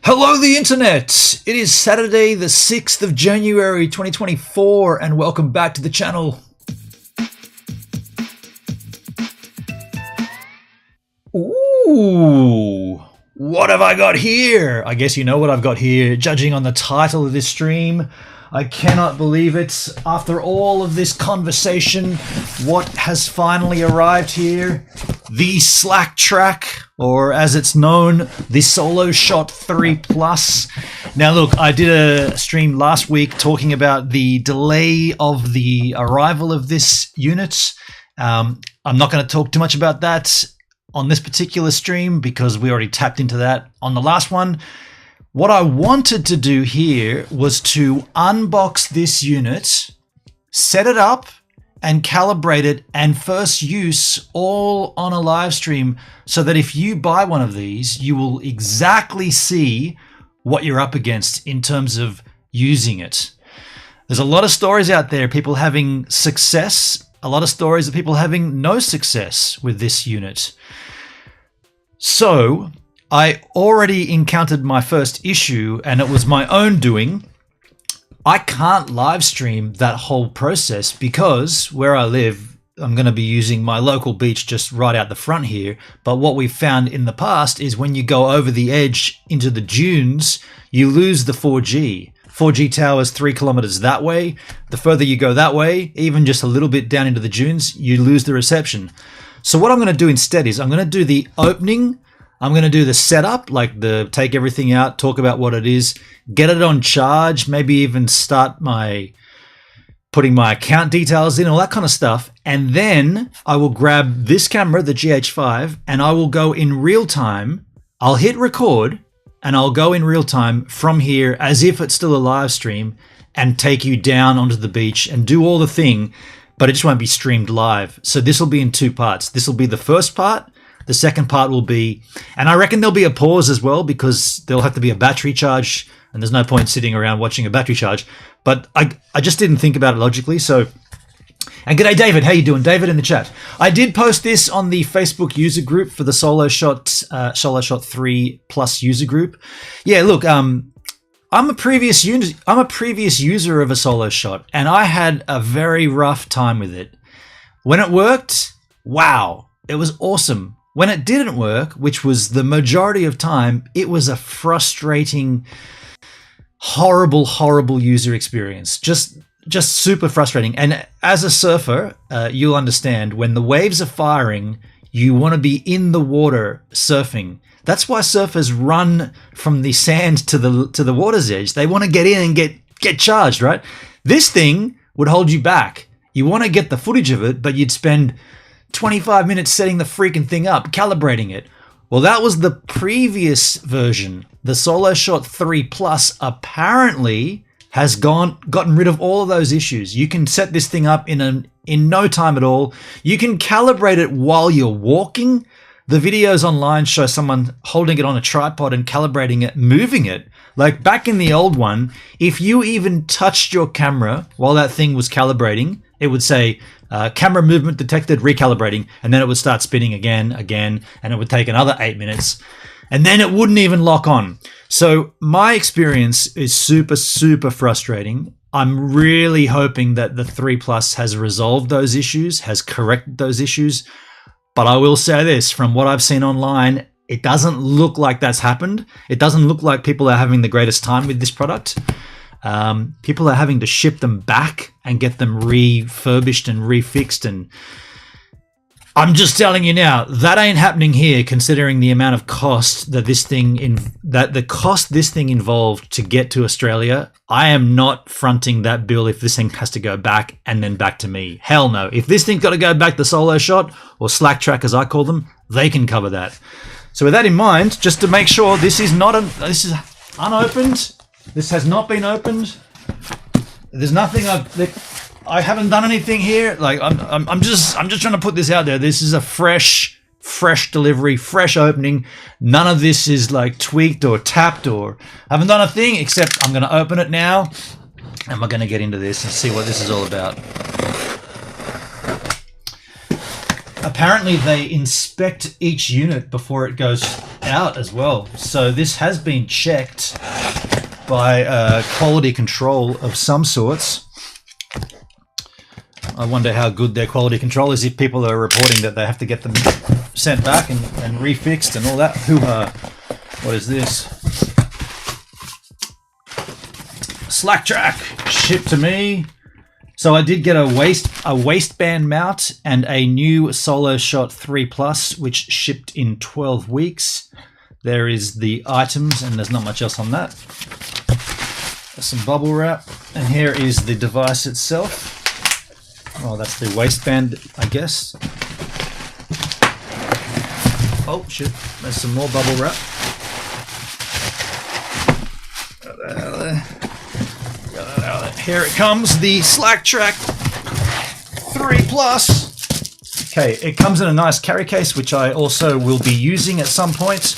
Hello the internet! It is Saturday the 6th of January 2024 and welcome back to the channel. Ooh, what have I got here? I guess you know what I've got here. Judging on the title of this stream, I cannot believe it. After all of this conversation, what has finally arrived here? The Slack track, or as it's known, the Soloshot 3 Plus. Now look, I did a stream last week talking about the delay of the arrival of this unit. I'm not going to talk too much about that on this particular stream because we already tapped into that on the last one. What I wanted to do here was to unbox this unit, set it up, and calibrate it and first use all on a live stream so that if you buy one of these, you will exactly see what you're up against in terms of using it. There's a lot of stories out there, people having success, a lot of stories of people having no success with this unit. So I already encountered my first issue and it was my own doing. I can't live stream that whole process because where I live, I'm going to be using my local beach just right out the front here. But what we've found in the past is when you go over the edge into the dunes, you lose the 4G. 4G towers 3 kilometers that way. The further you go that way, even just a little bit down into the dunes, you lose the reception. So what I'm going to do instead is I'm going to do the opening. I'm going to do the setup, like the take everything out, talk about what it is, get it on charge, maybe even start putting my account details in, all that kind of stuff. And then I will grab this camera, the GH5, and I will go in real time. I'll hit record and I'll go in real time from here as if it's still a live stream and take you down onto the beach and do all the thing, but it just won't be streamed live. So this will be in 2 parts. This will be the first part. The second part will be, and I reckon there'll be a pause as well because there'll have to be a battery charge and there's no point sitting around watching a battery charge. But I just didn't think about it logically. So, and g'day David, how you doing? David in the chat. I did post this on the Facebook user group for the Soloshot 3 Plus user group. Yeah, look, I'm a previous user of a Soloshot and I had a very rough time with it. When it worked, wow, it was awesome. When it didn't work, which was the majority of time, it was a frustrating, horrible user experience. Just super frustrating. And as a surfer, you'll understand when the waves are firing, you want to be in the water surfing. That's why surfers run from the sand to the water's edge. They want to get in and get charged, right? This thing would hold you back. You want to get the footage of it, but you'd spend 25 minutes setting the freaking thing up, calibrating it. Well, that was the previous version. The Soloshot 3 Plus apparently has gotten rid of all of those issues. You can set this thing up in no time at all. You can calibrate it while you're walking. The videos online show someone holding it on a tripod and calibrating it, moving it. Like back in the old one, if you even touched your camera while that thing was calibrating, it would say, camera movement detected, recalibrating, and then it would start spinning again, and it would take another 8 minutes, and then it wouldn't even lock on. So my experience is super frustrating. I'm really hoping that the 3 Plus has resolved those issues, has corrected those issues, but I will say this, from what I've seen online, it doesn't look like that's happened. It doesn't look like people are having the greatest time with this product. People are having to ship them back and get them refurbished and refixed, and I'm just telling you now, that ain't happening here considering the amount of cost that this thing involved to get to Australia. I am not fronting that bill if this thing has to go back and then back to me. Hell no. If this thing's got to go back to Soloshot or Slack track as I call them, they can cover that. So with that in mind, just to make sure this is unopened. This has not been opened. There's nothing. I haven't done anything here. Like I'm just trying to put this out there. This is a fresh delivery, fresh opening. None of this is like tweaked or tapped or I haven't done a thing except I'm going to open it now and we're going to get into this and see what this is all about. Apparently they inspect each unit before it goes out as well. So this has been checked by quality control of some sorts. I wonder how good their quality control is if people are reporting that they have to get them sent back and refixed and all that. Hoo-ha. What is this? Slack track shipped to me. So I did get a waistband mount and a new Soloshot 3 Plus, which shipped in 12 weeks. There is the items, and there's not much else on that. There's some bubble wrap, and here is the device itself. Oh, that's the waistband, I guess. Oh shit! There's some more bubble wrap. Here it comes, the Slack Track 3 Plus. Okay, it comes in a nice carry case, which I also will be using at some point.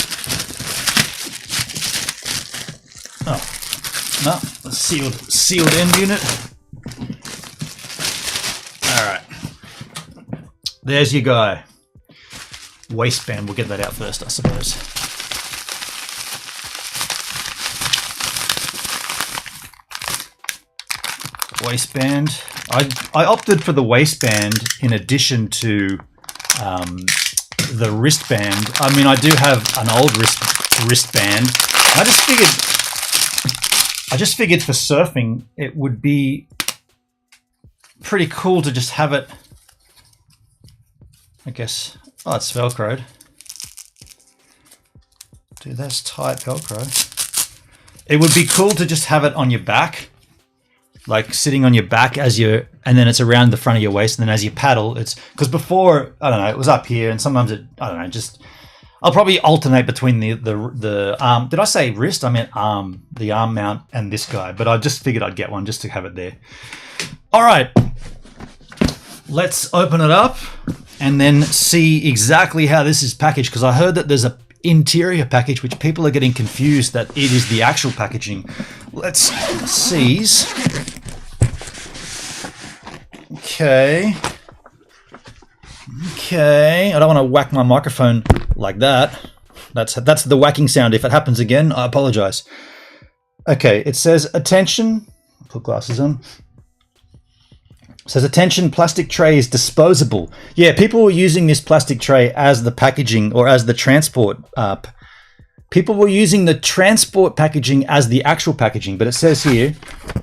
Oh, no, sealed end unit. All right, there's your guy. Waistband, we'll get that out first, I suppose. Waistband. I opted for the waistband in addition to the wristband. I mean, I do have an old wristband. I just figured for surfing it would be pretty cool to just have it. I guess. Oh, it's Velcroed. Dude, that's tight Velcro. It would be cool to just have it on your back. Like sitting on your back as you, and then it's around the front of your waist, and then as you paddle, it's because before, I don't know, it was up here, and sometimes it, I don't know, just I'll probably alternate between the arm. Did I say wrist? I meant arm, the arm mount, and this guy. But I just figured I'd get one just to have it there. All right, let's open it up and then see exactly how this is packaged, because I heard that there's a interior package which people are getting confused that it is the actual packaging. Let's seize. Okay. I don't want to whack my microphone like that. That's the whacking sound. If it happens again, I apologize. Okay, it says attention. Put glasses on. It says attention, plastic tray is disposable. Yeah, people were using this plastic tray as the packaging or as the transport. People were using the transport packaging as the actual packaging, but it says here,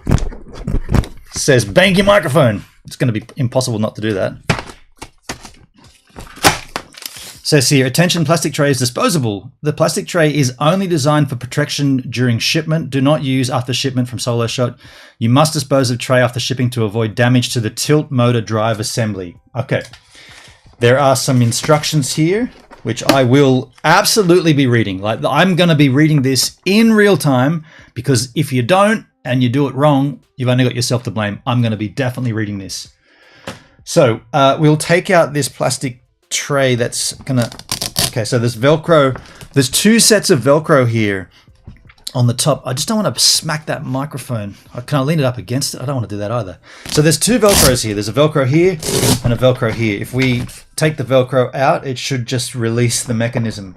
it says bang your microphone. It's going to be impossible not to do that. It says here, attention, plastic tray is disposable. The plastic tray is only designed for protection during shipment. Do not use after shipment from Soloshot. You must dispose of tray after shipping to avoid damage to the tilt motor drive assembly. Okay. There are some instructions here, which I will absolutely be reading. Like, I'm going to be reading this in real time, because if you don't and you do it wrong, you've only got yourself to blame. I'm going to be definitely reading this. So we'll take out this plastic tray that's going to... Okay, so there's Velcro. There's 2 sets of Velcro here on the top. I just don't want to smack that microphone. Can I lean it up against it? I don't want to do that either. So there's 2 Velcros here. There's a Velcro here and a Velcro here. If we take the Velcro out, it should just release the mechanism,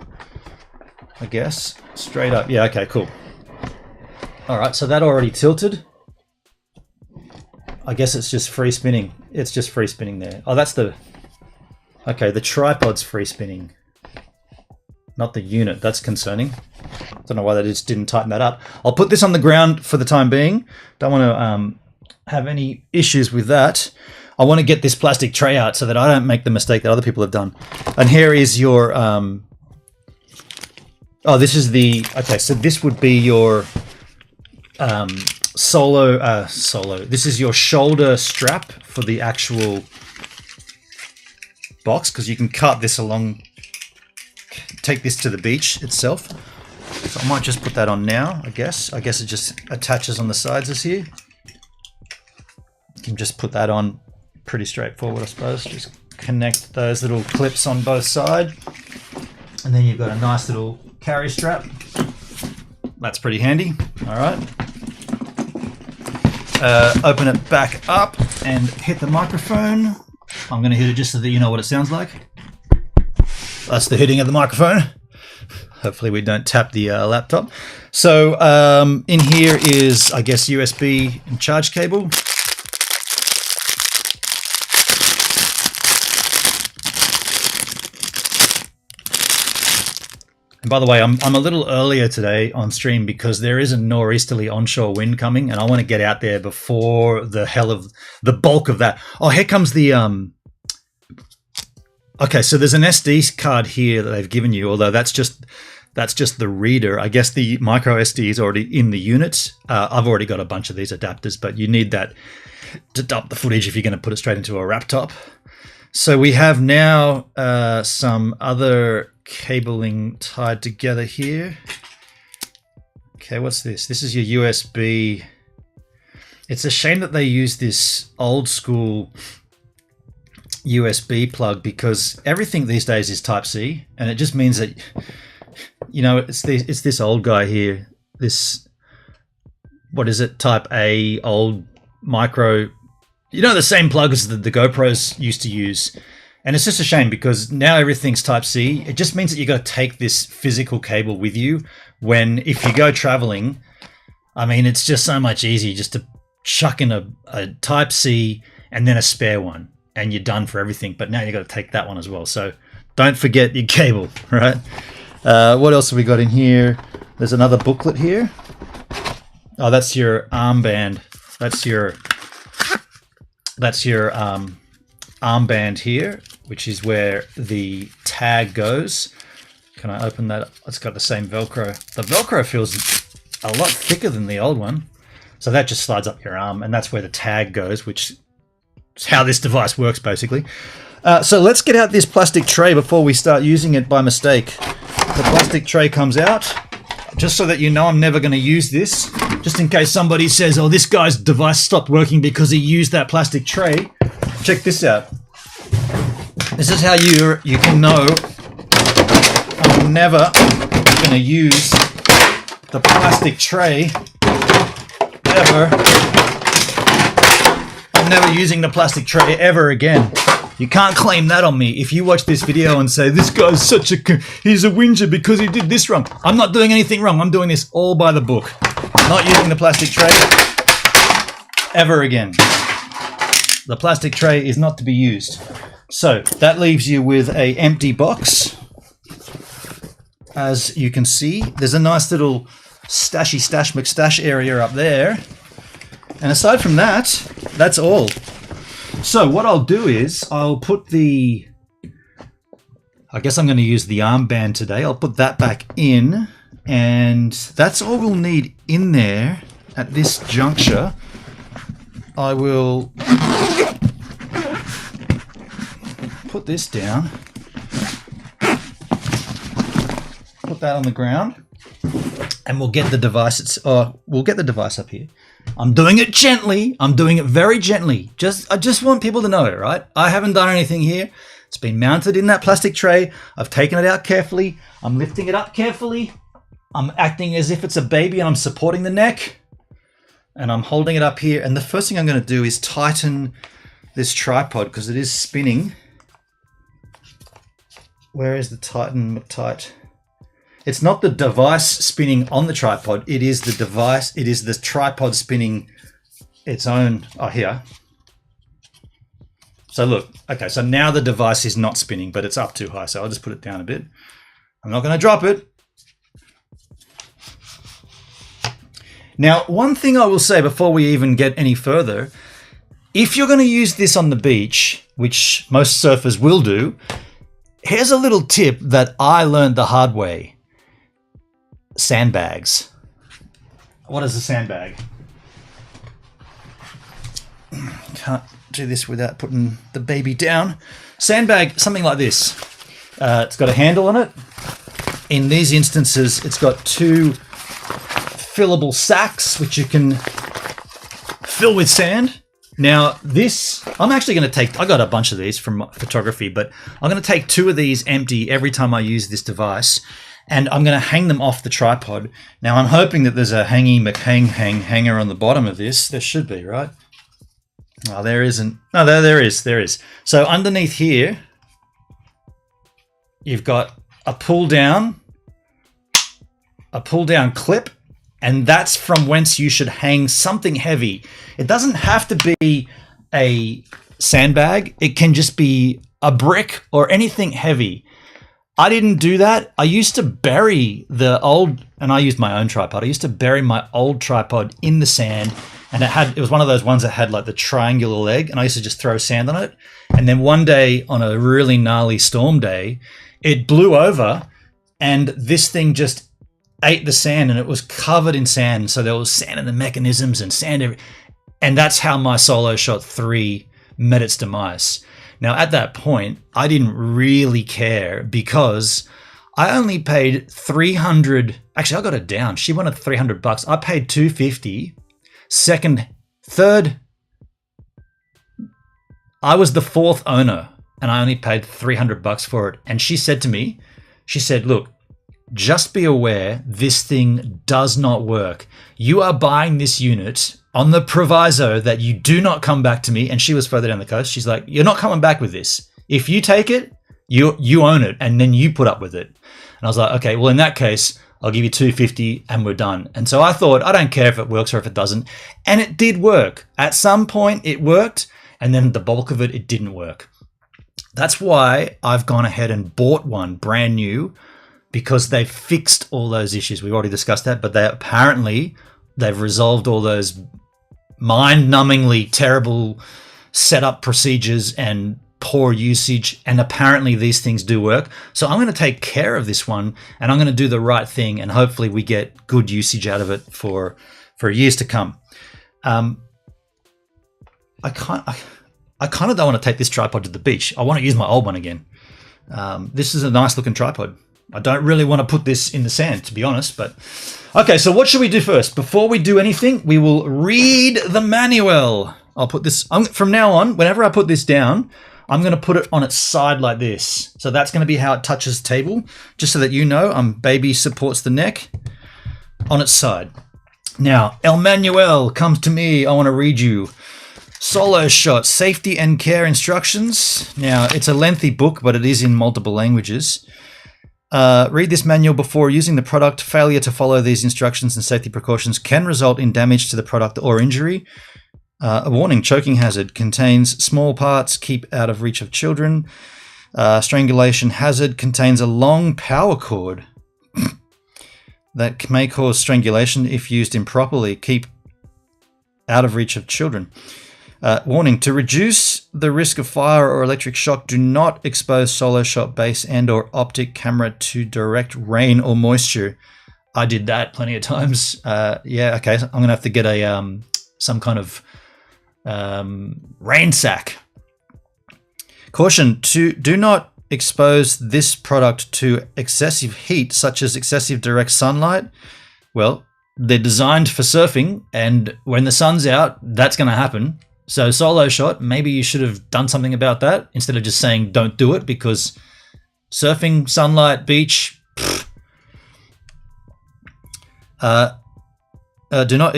I guess. Straight up. Yeah, okay, cool. All right, so that already tilted. I guess it's just free spinning. It's just free spinning there. Oh, that's the... Okay, the tripod's free spinning. Not the unit. That's concerning. Don't know why they just didn't tighten that up. I'll put this on the ground for the time being. Don't want to have any issues with that. I want to get this plastic tray out so that I don't make the mistake that other people have done. And here is your... Oh, this is the... Okay, so this would be your... Solo. This is your shoulder strap for the actual box, because you can cut this along, take this to the beach itself. So I might just put that on now, I guess. I guess it just attaches on the sides as here. You can just put that on pretty straightforward, I suppose. Just connect those little clips on both sides. And then you've got a nice little carry strap. That's pretty handy. All right. Open it back up and hit the microphone. I'm going to hit it just so that you know what it sounds like. That's the hitting of the microphone. Hopefully we don't tap the laptop. So in here is, I guess, USB and charge cable. And by the way, I'm a little earlier today on stream because there is a nor'easterly onshore wind coming, and I want to get out there before the bulk of that. Oh, here comes the okay, so there's an SD card here that they've given you, although that's just the reader. I guess the micro SD is already in the unit. I've already got a bunch of these adapters, but you need that to dump the footage if you're going to put it straight into a laptop. So we have now some other cabling tied together here. Okay, what's this? This is your USB. It's a shame that they use this old school USB plug because everything these days is Type-C, and it just means that, you know, it's this old guy here. This, what is it? Type A old micro. You know, the same plug as the GoPros used to use. And it's just a shame because now everything's Type-C. It just means that you got to take this physical cable with you when, if you go traveling, I mean, it's just so much easier just to chuck in a Type-C and then a spare one, and you're done for everything. But now you got to take that one as well. So don't forget your cable, right? What else have we got in here? There's another booklet here. Oh, that's your armband. That's your armband here, which is where the tag goes. Can I open that up? It's got the same Velcro. The Velcro feels a lot thicker than the old one. So that just slides up your arm, and that's where the tag goes, which is how this device works, basically. So let's get out this plastic tray before we start using it by mistake. The plastic tray comes out, just so that you know I'm never going to use this. Just in case somebody says, oh, this guy's device stopped working because he used that plastic tray. Check this out. This is how you can know I'm never going to use the plastic tray ever. I'm never using the plastic tray ever again. You can't claim that on me. If you watch this video and say, this guy's he's a whinger because he did this wrong. I'm not doing anything wrong. I'm doing this all by the book. Not using the plastic tray ever again. The plastic tray is not to be used. So that leaves you with an empty box. As you can see, there's a nice little stashy stash McStash area up there. And aside from that, that's all. So what I'll do is I'll put I guess I'm going to use the armband today. I'll put that back in, and that's all we'll need in there at this juncture. I will put this down, put that on the ground, and we'll get the device. We'll get the device up here. I'm doing it gently. I'm doing it very gently. I just want people to know it, right? I haven't done anything here. It's been mounted in that plastic tray. I've taken it out carefully. I'm lifting it up carefully. I'm acting as if it's a baby, and I'm supporting the neck. And I'm holding it up here. And the first thing I'm going to do is tighten this tripod because it is spinning. Where is the tight? It's not the device spinning on the tripod. It is the device. It is the tripod spinning its own. Oh, here. So look. Okay, so now the device is not spinning, but it's up too high. So I'll just put it down a bit. I'm not going to drop it. Now, one thing I will say before we even get any further, if you're going to use this on the beach, which most surfers will do, here's a little tip that I learned the hard way. Sandbags. What is a sandbag? Can't do this without putting the baby down. Sandbag, something like this. It's got a handle on it. In these instances, it's got two fillable sacks, which you can fill with sand. Now this, I'm actually going to take, I got a bunch of these from photography, but I'm going to take 2 of these empty every time I use this device, and I'm going to hang them off the tripod. Now I'm hoping that there's a hanger on the bottom of this. There should be, right? Oh, there isn't. No, there is. So underneath here, you've got a pull down a pull down clip, and that's from whence you should hang something heavy. It doesn't have to be a sandbag. It can just be a brick or anything heavy. I didn't do that. I used to bury the old, and I used my own tripod. I used to bury my old tripod in the sand, and it was one of those ones that had like the triangular leg, and I used to just throw sand on it. And then one day on a really gnarly storm day, it blew over, and this thing just ate the sand, and it was covered in sand. So there was sand in the mechanisms and sand, and that's how my Soloshot 3 met its demise. Now, at that point, I didn't really care because I only paid 300. Actually, I got it down. She wanted $300. I paid $250. Third, I was the fourth owner, and I only paid $300 for it. And she said to me, look, just be aware this thing does not work. You are buying this unit on the proviso that you do not come back to me. And she was further down the coast. She's like, you're not coming back with this. If you take it, you own it, and then you put up with it. And I was like, okay, well, in that case, I'll give you $250 and we're done. And so I thought, I don't care if it works or if it doesn't. And it did work. At some point it worked, and then the bulk of it didn't work. That's why I've gone ahead and bought one brand new, because they've fixed all those issues. We've already discussed that, but they've resolved all those mind-numbingly terrible setup procedures and poor usage, and apparently these things do work. So I'm going to take care of this one, and I'm going to do the right thing, and hopefully we get good usage out of it for years to come. I kind of don't want to take this tripod to the beach. I want to use my old one again. This is a nice looking tripod. I don't really want to put this in the sand, to be honest, but okay, so what should we do first? Before we do anything, we will read the manual. I'll put this, from now on, whenever I put this down, I'm going to put it on its side like this. So that's going to be how it touches the table, just so that you know, baby supports the neck on its side. Now, El Manuel comes to me. I want to read you Soloshot Safety and Care Instructions. Now, it's a lengthy book, but it is in multiple languages. Read this manual before using the product. Failure to follow these instructions and safety precautions can result in damage to the product or injury. A warning, choking hazard, contains small parts, keep out of reach of children. Strangulation hazard, contains a long power cord that may cause strangulation if used improperly. Keep out of reach of children. Warning, to reduce the risk of fire or electric shock, do not expose Soloshot base and or optic camera to direct rain or moisture. I did that plenty of times. Yeah, okay, so I'm going to have to get a some kind of rain sack. Caution, do not expose this product to excessive heat, such as excessive direct sunlight. Well, they're designed for surfing, and when the sun's out, that's going to happen. So Soloshot, maybe you should have done something about that instead of just saying don't do it, because surfing, sunlight, beach, do not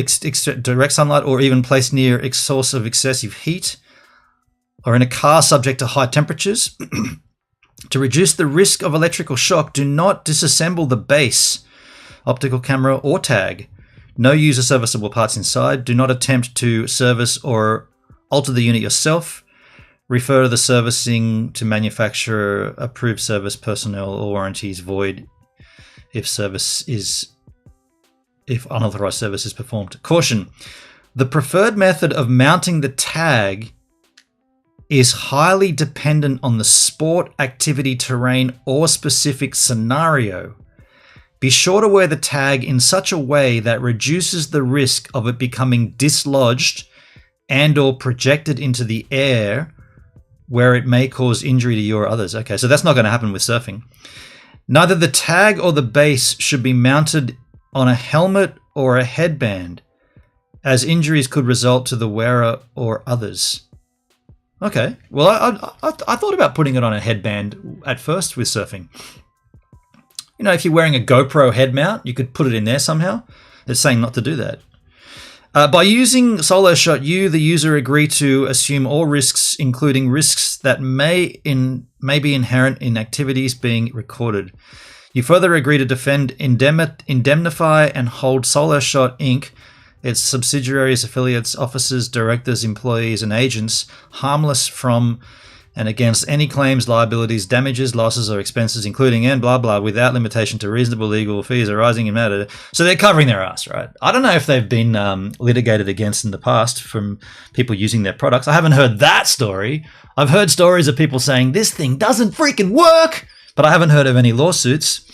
direct sunlight or even place near a source of excessive heat, or in a car subject to high temperatures. To reduce the risk of electrical shock, do not disassemble the base, optical camera, or tag. No user serviceable parts inside. Do not attempt to service or alter the unit yourself. Refer to the servicing to manufacturer, approved service personnel, or warranties void if unauthorized service is performed. Caution, the preferred method of mounting the tag is highly dependent on the sport, activity, terrain, or specific scenario. Be sure to wear the tag in such a way that reduces the risk of it becoming dislodged and or projected into the air, where it may cause injury to you or others. Okay, so that's not going to happen with surfing. Neither the tag or the base should be mounted on a helmet or a headband, as injuries could result to the wearer or others. Okay, well, I thought about putting it on a headband at first with surfing. You know, if you're wearing a GoPro head mount, you could put it in there somehow. It's saying not to do that. By using Soloshot, you, the user, agree to assume all risks, including risks that may be inherent in activities being recorded. You further agree to defend, indemnify, and hold Soloshot Inc., its subsidiaries, affiliates, officers, directors, employees, and agents harmless from and against any claims, liabilities, damages, losses, or expenses, including and blah, blah, without limitation to reasonable legal fees arising in matter. So they're covering their ass, right? I don't know if they've been litigated against in the past from people using their products. I haven't heard that story. I've heard stories of people saying, this thing doesn't freaking work, but I haven't heard of any lawsuits.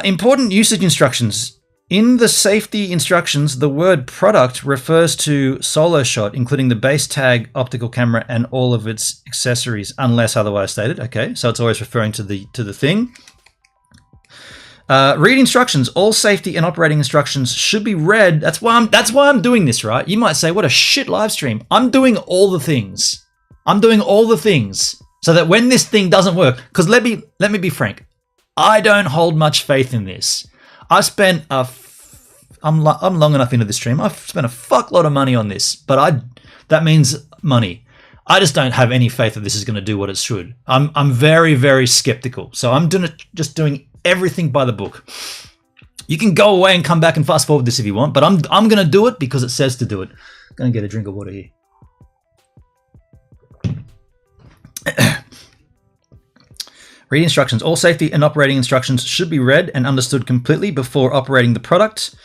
Important usage instructions. In the safety instructions, the word product refers to Soloshot, including the base tag, optical camera, and all of its accessories, unless otherwise stated. Okay, so it's always referring to the thing. Read instructions. All safety and operating instructions should be read. That's why I'm doing this, right? You might say, what a shit live stream. I'm doing all the things. I'm doing all the things so that when this thing doesn't work, because let me be frank, I don't hold much faith in this. I've spent I'm long enough into this stream. I've spent a fuckload of money on this, but that means money. I just don't have any faith that this is going to do what it should. I'm very, very skeptical. So I'm just doing everything by the book. You can go away and come back and fast forward this if you want, but I'm going to do it because it says to do it. I'm going to get a drink of water here. Read instructions. All safety and operating instructions should be read and understood completely before operating the product.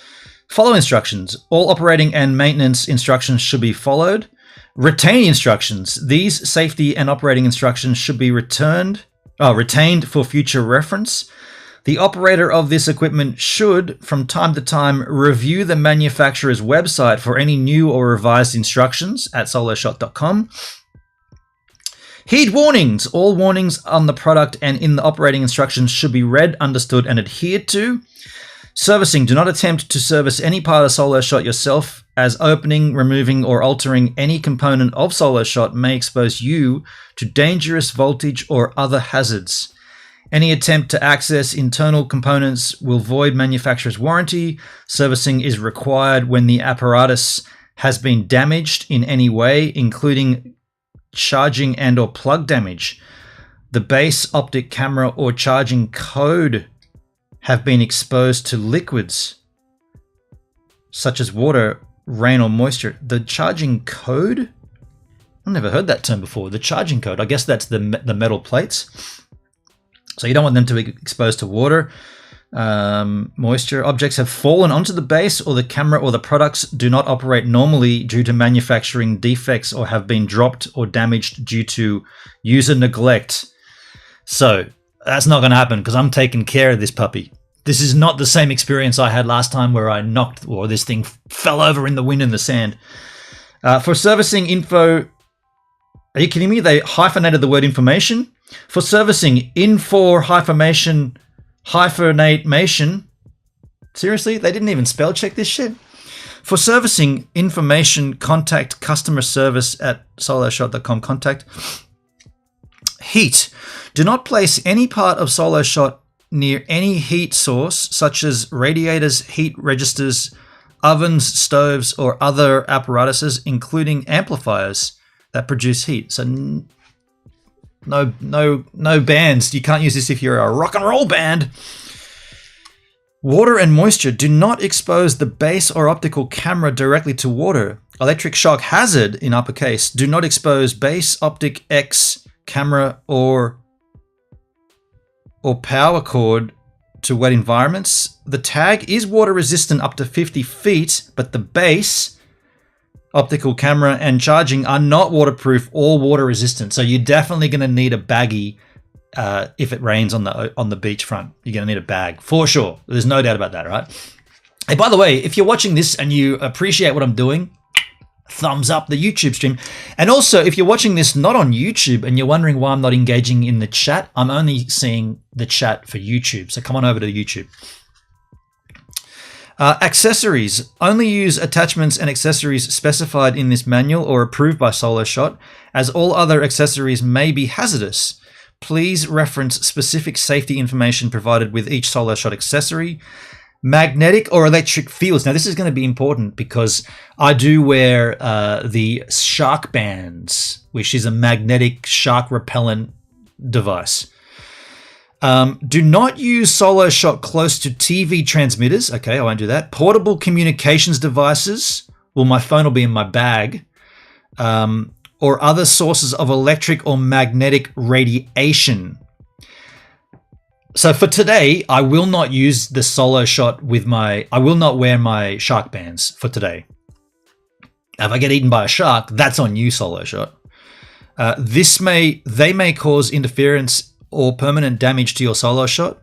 Follow instructions. All operating and maintenance instructions should be followed. Retain instructions. These safety and operating instructions should be retained for future reference. The operator of this equipment should, from time to time, review the manufacturer's website for any new or revised instructions at soloshot.com. Heed warnings. All warnings on the product and in the operating instructions should be read, understood, and adhered to. Servicing. Do not attempt to service any part of Soloshot yourself, as opening, removing, or altering any component of Soloshot may expose you to dangerous voltage or other hazards. Any attempt to access internal components will void manufacturer's warranty. Servicing is required when the apparatus has been damaged in any way, including charging and or plug damage. The base, optic, camera, or charging code have been exposed to liquids such as water, rain, or moisture. The charging code? I've never heard that term before. The charging code. I guess that's the metal plates. So you don't want them to be exposed to water, moisture. Objects have fallen onto the base or the camera or the products do not operate normally due to manufacturing defects or have been dropped or damaged due to user neglect. So that's not going to happen because I'm taking care of this puppy. This is not the same experience I had last time where I knocked or this thing fell over in the wind and the sand. For servicing info, are you kidding me? They hyphenated the word information. For servicing, hyphenate mation. Seriously? They didn't even spell check this shit? For servicing information, contact customer service at soloshot.com. Contact. Heat. Do not place any part of Soloshot near any heat source, such as radiators, heat registers, ovens, stoves, or other apparatuses, including amplifiers that produce heat. So no bands. You can't use this if you're a rock and roll band. Water and moisture. Do not expose the base or optical camera directly to water. Electric shock hazard in uppercase. Do not expose base, optic, X, camera, or power cord to wet environments. The tag is water resistant up to 50 feet, but the base, optical camera, and charging are not waterproof or water resistant. So you're definitely going to need a baggie if it rains on the beachfront. You're going to need a bag for sure. There's no doubt about that, right? Hey, by the way, if you're watching this and you appreciate what I'm doing, thumbs up the YouTube stream. And also, if you're watching this not on YouTube and you're wondering why I'm not engaging in the chat, I'm only seeing the chat for YouTube. So come on over to YouTube. Accessories. Only use attachments and accessories specified in this manual or approved by Soloshot, as all other accessories may be hazardous. Please reference specific safety information provided with each Soloshot accessory. Magnetic or electric fields. Now, this is going to be important because I do wear the shark bands, which is a magnetic shark repellent device. Do not use Soloshot close to TV transmitters. Okay, I won't do that. Portable communications devices. Well, my phone will be in my bag. Or other sources of electric or magnetic radiation. So for today, I will not use the Soloshot with I will not wear my shark bands for today. If I get eaten by a shark, that's on you, Soloshot. They may cause interference or permanent damage to your Soloshot.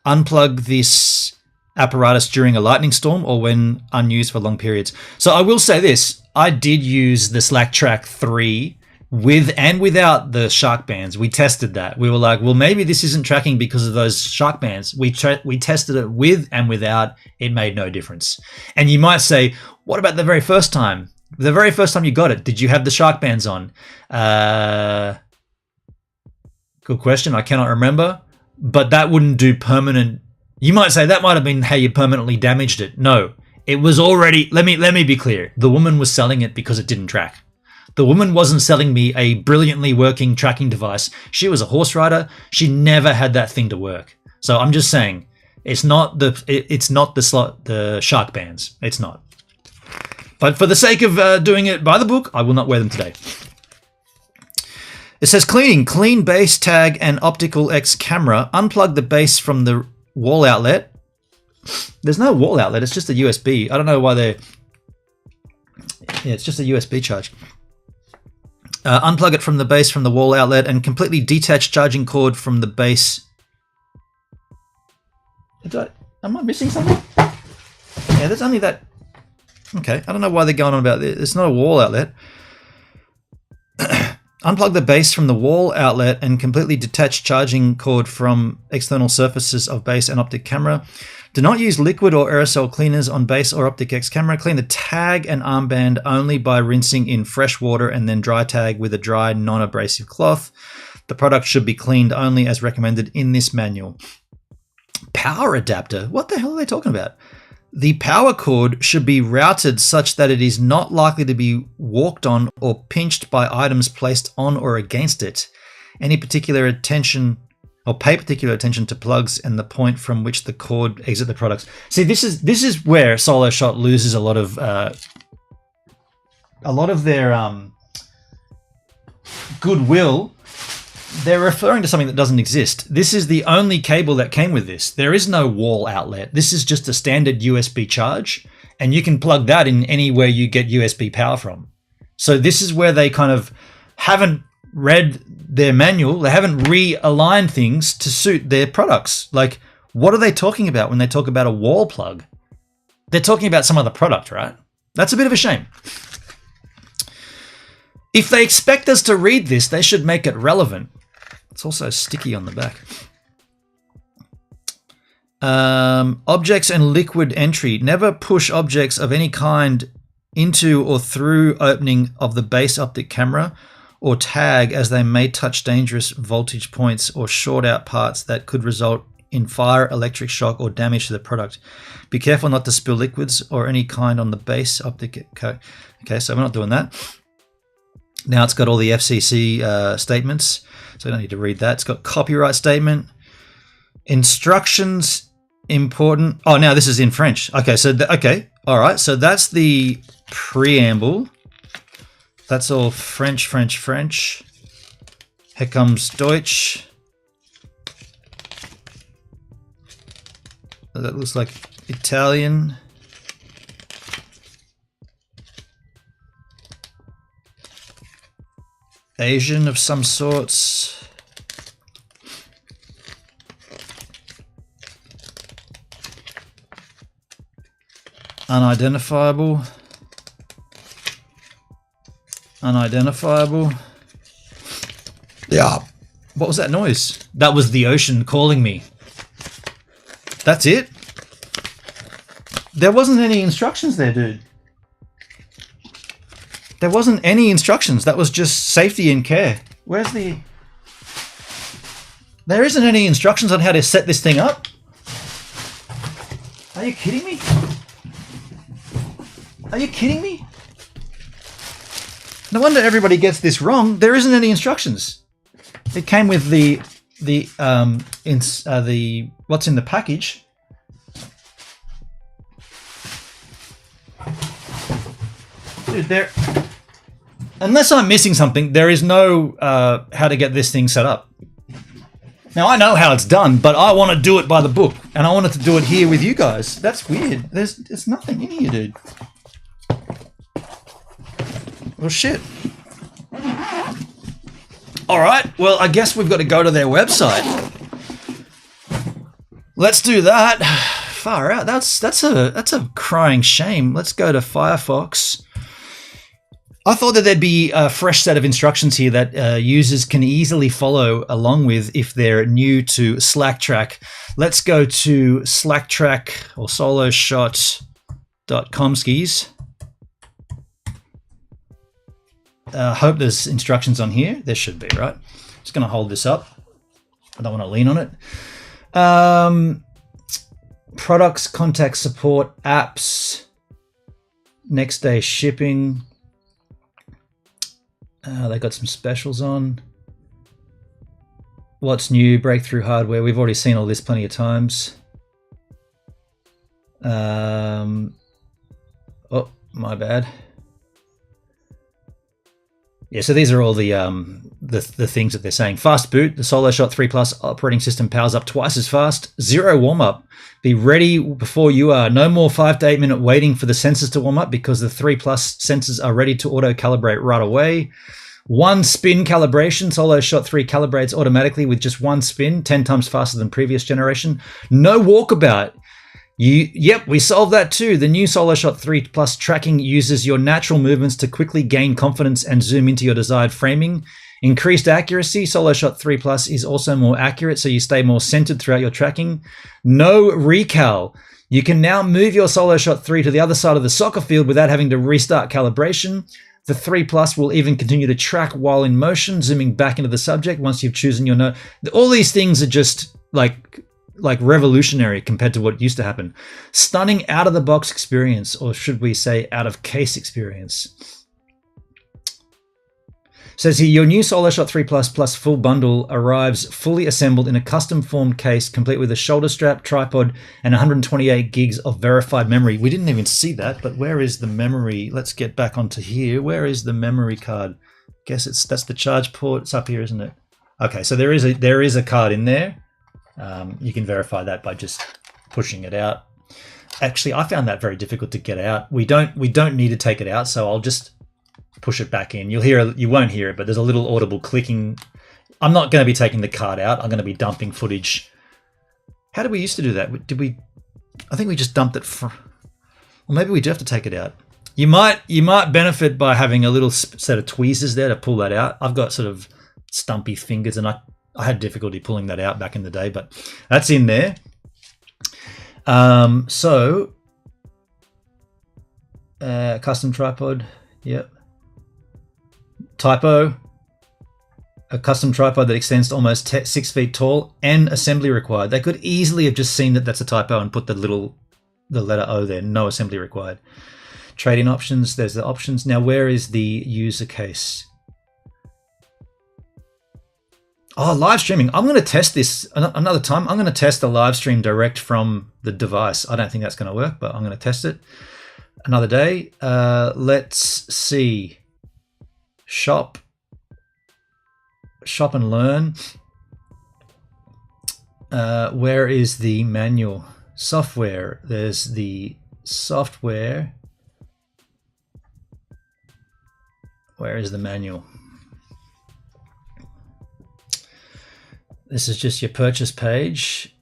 Unplug this apparatus during a lightning storm or when unused for long periods. So I will say this, I did use the Slack Track 3 with and without the shark bands. We tested that. We were like, well, maybe this isn't tracking because of those shark bands. We tested it with and without. It made no difference. And you might say, what about the very first time? The very first time you got it, did you have the shark bands on? Good question. I cannot remember. But that wouldn't do permanent. You might say that might have been how you permanently damaged it. No, it was already. Let me be clear. The woman was selling it because it didn't track. The woman wasn't selling me a brilliantly working tracking device. She was a horse rider. She never had that thing to work. So I'm just saying, it's not the shark bands. It's not. But for the sake of doing it by the book, I will not wear them today. It says clean base tag and optical X camera. Unplug the base from the wall outlet. There's no wall outlet. It's just a USB. I don't know why they're. Yeah, it's just a USB charge. Unplug it from the base from the wall outlet and completely detach charging cord from the base. Am I missing something? Yeah, there's only that. Okay, I don't know why they're going on about this. It's not a wall outlet. Unplug the base from the wall outlet and completely detach charging cord from external surfaces of base and optic camera. Do not use liquid or aerosol cleaners on base or optic X camera. Clean the tag and armband only by rinsing in fresh water and then dry tag with a dry, non-abrasive cloth. The product should be cleaned only as recommended in this manual. Power adapter? What the hell are they talking about? The power cord should be routed such that it is not likely to be walked on or pinched by items placed on or against it. Pay particular attention to plugs and the point from which the cord exit the products. See, this is where Soloshot loses a lot of their goodwill. They're referring to something that doesn't exist. This is the only cable that came with this. There is no wall outlet. This is just a standard USB charge, and you can plug that in anywhere you get USB power from. So this is where they kind of haven't read their manual. They haven't realigned things to suit their products. Like, what are they talking about when they talk about a wall plug? They're talking about some other product, right? That's a bit of a shame. If they expect us to read this, they should make it relevant. It's also sticky on the back. Objects and liquid entry. Never push objects of any kind into or through opening of the base optic camera or tag, as they may touch dangerous voltage points or short out parts that could result in fire, electric shock, or damage to the product. Be careful not to spill liquids or any kind on the base optic. Okay, so we're not doing that. Now it's got all the FCC statements, so I don't need to read that. It's got copyright statement, instructions, important. Oh, now this is in French. Okay, so okay, all right. So that's the preamble. That's all French. Here comes Deutsch. That looks like Italian. Asian of some sorts. Unidentifiable. Yeah. What was that noise? That was the ocean calling me. That's it? There wasn't any instructions there, dude. There wasn't any instructions. That was just safety and care. Where's the... There isn't any instructions on how to set this thing up. Are you kidding me? Are you kidding me? No wonder everybody gets this wrong. There isn't any instructions. It came with the the what's in the package. Dude, there. Unless I'm missing something, there is no how to get this thing set up. Now, I know how it's done, but I want to do it by the book, and I wanted to do it here with you guys. That's weird. There's nothing in here, dude. Well, shit. All right. Well, I guess we've got to go to their website. Let's do that. Far out. That's a crying shame. Let's go to Firefox. I thought that there'd be a fresh set of instructions here that users can easily follow along with if they're new to SlackTrack. Let's go to SlackTrack or Soloshot.com skis. Hope there's instructions on here. There should be, right? Just going to hold this up. I don't want to lean on it. Products, contact support, apps, next day shipping. They got some specials on. What's new? Breakthrough hardware. We've already seen all this plenty of times. Oh, my bad. Yeah, so these are all the things that they're saying. Fast boot. The Soloshot 3 Plus operating system powers up twice as fast. Zero warm up. Be ready before you are. No more 5 to 8 minute waiting for the sensors to warm up because the 3 Plus sensors are ready to auto calibrate right away. 1 spin calibration. Soloshot 3 calibrates automatically with just 1 spin, 10 times faster than previous generation. No walkabout. Yep, we solved that too. The new Soloshot 3 Plus tracking uses your natural movements to quickly gain confidence and zoom into your desired framing. Increased accuracy. Soloshot 3 Plus is also more accurate, so you stay more centered throughout your tracking. No recal. You can now move your Soloshot 3 to the other side of the soccer field without having to restart calibration. The 3 Plus will even continue to track while in motion, zooming back into the subject once you've chosen your node. All these things are just like revolutionary compared to what used to happen. Stunning out-of-the-box experience, or should we say out-of-case experience. Says here, your new Soloshot 3 Plus full bundle arrives fully assembled in a custom-formed case, complete with a shoulder strap, tripod, and 128 gigs of verified memory. We didn't even see that, but where is the memory? Let's get back onto here. Where is the memory card? Guess that's the charge port. It's up here, isn't it? Okay, so there is a card in there. You can verify that by just pushing it out. Actually, I found that very difficult to get out. We don't need to take it out, so I'll just push it back in. You won't hear it, but there's a little audible clicking. I'm not going to be taking the card out. I'm going to be dumping footage. How did we used to do that? I think we just dumped it well, maybe we do have to take it out. You might benefit by having a little set of tweezers there to pull that out. I've got sort of stumpy fingers, and I had difficulty pulling that out back in the day, but that's in there. Custom tripod. Yep. Typo. A custom tripod that extends to almost 6 feet tall, and assembly required. They could easily have just seen that that's a typo and put the letter O there. No assembly required. Trade-in options. There's the options. Now, where is the user case? Oh, live streaming. I'm going to test this another time. I'm going to test the live stream direct from the device. I don't think that's going to work, but I'm going to test it another day. Let's see. Shop and learn. Where is the manual? Software. There's the software. Where is the manual? This is just your purchase page.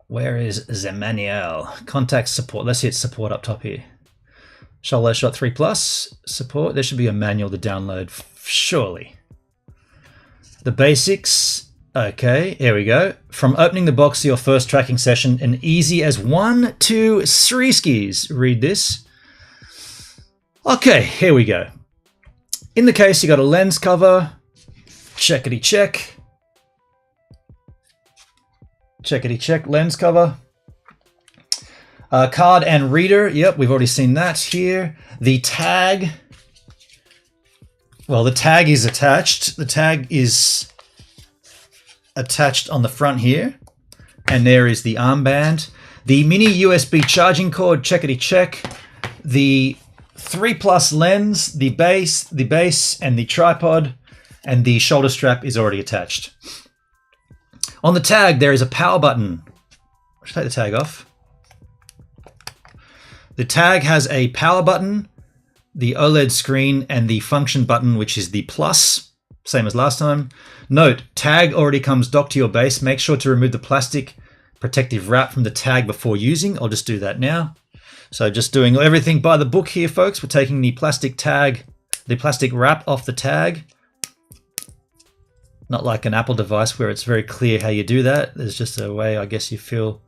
Where is the manual? Contact support. Let's hit support up top here. Soloshot 3 Plus support. There should be a manual to download, surely. The basics. Okay, here we go. From opening the box to your first tracking session, an easy as 1, 2, 3 skis. Read this. Okay, here we go. In the case, you got a lens cover. Checkity check. Checkity check, lens cover. Card and reader. Yep, we've already seen that here. The tag. Well, the tag is attached. The tag is attached on the front here. And there is the armband. The mini USB charging cord, checkity check. The 3+ lens, the base, and the tripod. And the shoulder strap is already attached. On the tag, there is a power button. Let's take the tag off. The tag has a power button, the OLED screen, and the function button, which is the plus, same as last time. Note, tag already comes docked to your base. Make sure to remove the plastic protective wrap from the tag before using. I'll just do that now. So just doing everything by the book here, folks. We're taking the plastic tag, the plastic wrap off the tag. Not like an Apple device where it's very clear how you do that. There's just a way, I guess, you feel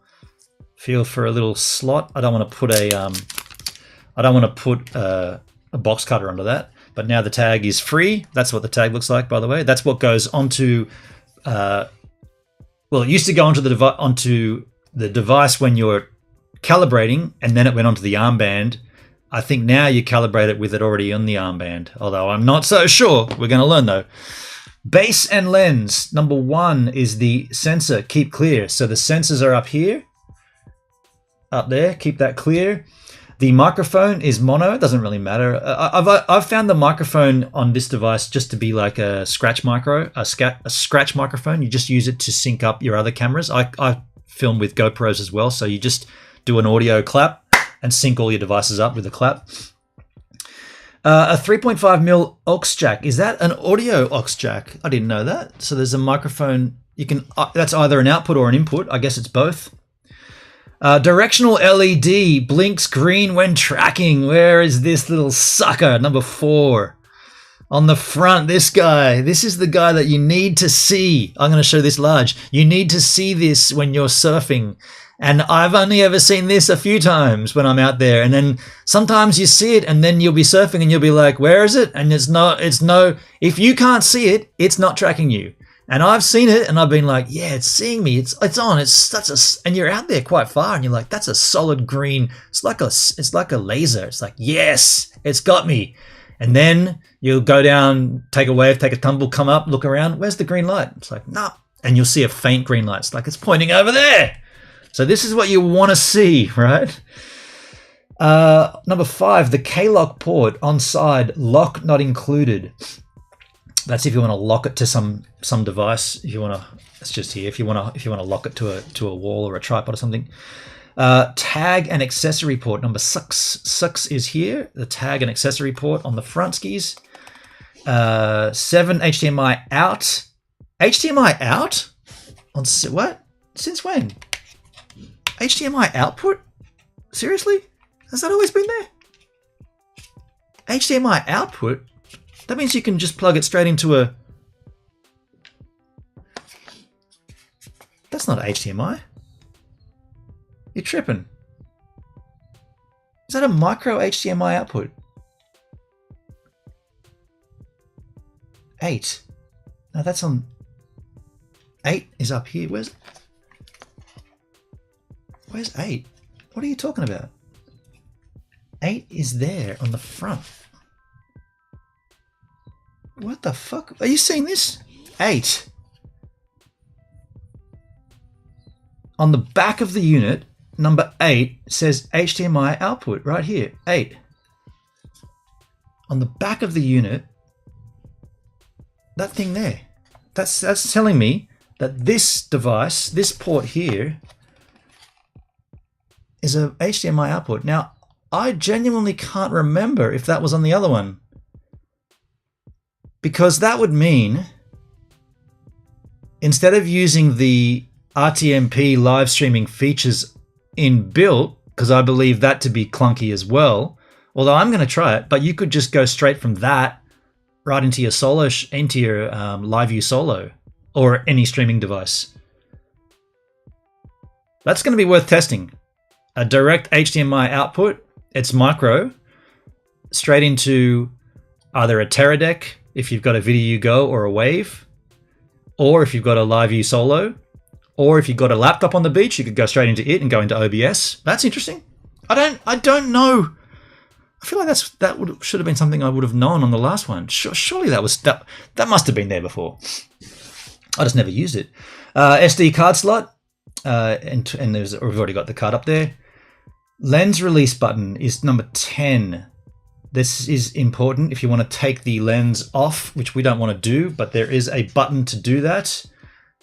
for a little slot. I don't want to put a box cutter under that. But now the tag is free. That's what the tag looks like, by the way. That's what goes onto. Well, it used to go onto the device when you're calibrating, and then it went onto the armband. I think now you calibrate it with it already on the armband. Although I'm not so sure. We're going to learn though. Base and lens. Number 1 is the sensor. Keep clear. So the sensors are up here. Up there, keep that clear. The microphone is mono. It doesn't really matter. I've found the microphone on this device just to be like a scratch microphone. You just use it to sync up your other cameras. I film with GoPros as well, so you just do an audio clap and sync all your devices up with a clap. A 3.5mm aux jack. Is that an audio aux jack? I didn't know that. So there's a microphone. You can. That's either an output or an input. I guess it's both. Directional LED blinks green when tracking. Where is this little sucker? Number 4. On the front, this guy. This is the guy that you need to see. I'm going to show this large. You need to see this when you're surfing. And I've only ever seen this a few times when I'm out there. And then sometimes you see it and then you'll be surfing and you'll be like, where is it? And it's no, if you can't see it, it's not tracking you. And I've seen it and I've been like, yeah, it's seeing me. It's on. And you're out there quite far and you're like, that's a solid green. It's like a laser. It's like, yes, it's got me. And then you'll go down, take a wave, take a tumble, come up, look around. Where's the green light? It's like, nah. And you'll see a faint green light. It's like, it's pointing over there. So this is what you want to see, right? Number 5, the K-lock port on side, lock not included. That's if you want to lock it to some device. If you want to, it's just here. If you want to lock it to a wall or a tripod or something. Tag and accessory port number 6. 6 is here. The tag and accessory port on the front skis. 7 HDMI out. HDMI out? On what? Since when? HDMI output? Seriously? Has that always been there? HDMI output? That means you can just plug it straight into a... That's not HDMI. You're tripping. Is that a micro HDMI output? 8. No, that's on... 8 is up here. Where's 8? What are you talking about? 8 is there on the front. What the fuck? Are you seeing this? 8. On the back of the unit, number 8 says HDMI output right here. 8. On the back of the unit, that thing there. That's telling me that this device, this port here, is a HDMI output. Now, I genuinely can't remember if that was on the other one. Because that would mean, instead of using the RTMP live streaming features inbuilt, because I believe that to be clunky as well, although I'm going to try it, but you could just go straight from that right into your LiveView Solo or any streaming device. That's going to be worth testing. A direct HDMI output, it's micro, straight into either a Teradek if you've got a Video Go or a Wave, or if you've got a LiveView Solo, or if you've got a laptop on the beach, you could go straight into it and go into OBS. That's interesting. I don't know. I feel like should have been something I would have known on the last one. Surely that must have been there before. I just never used it. SD card slot, and we've already got the card up there. Lens release button is number 10. This is important if you want to take the lens off, which we don't want to do, but there is a button to do that.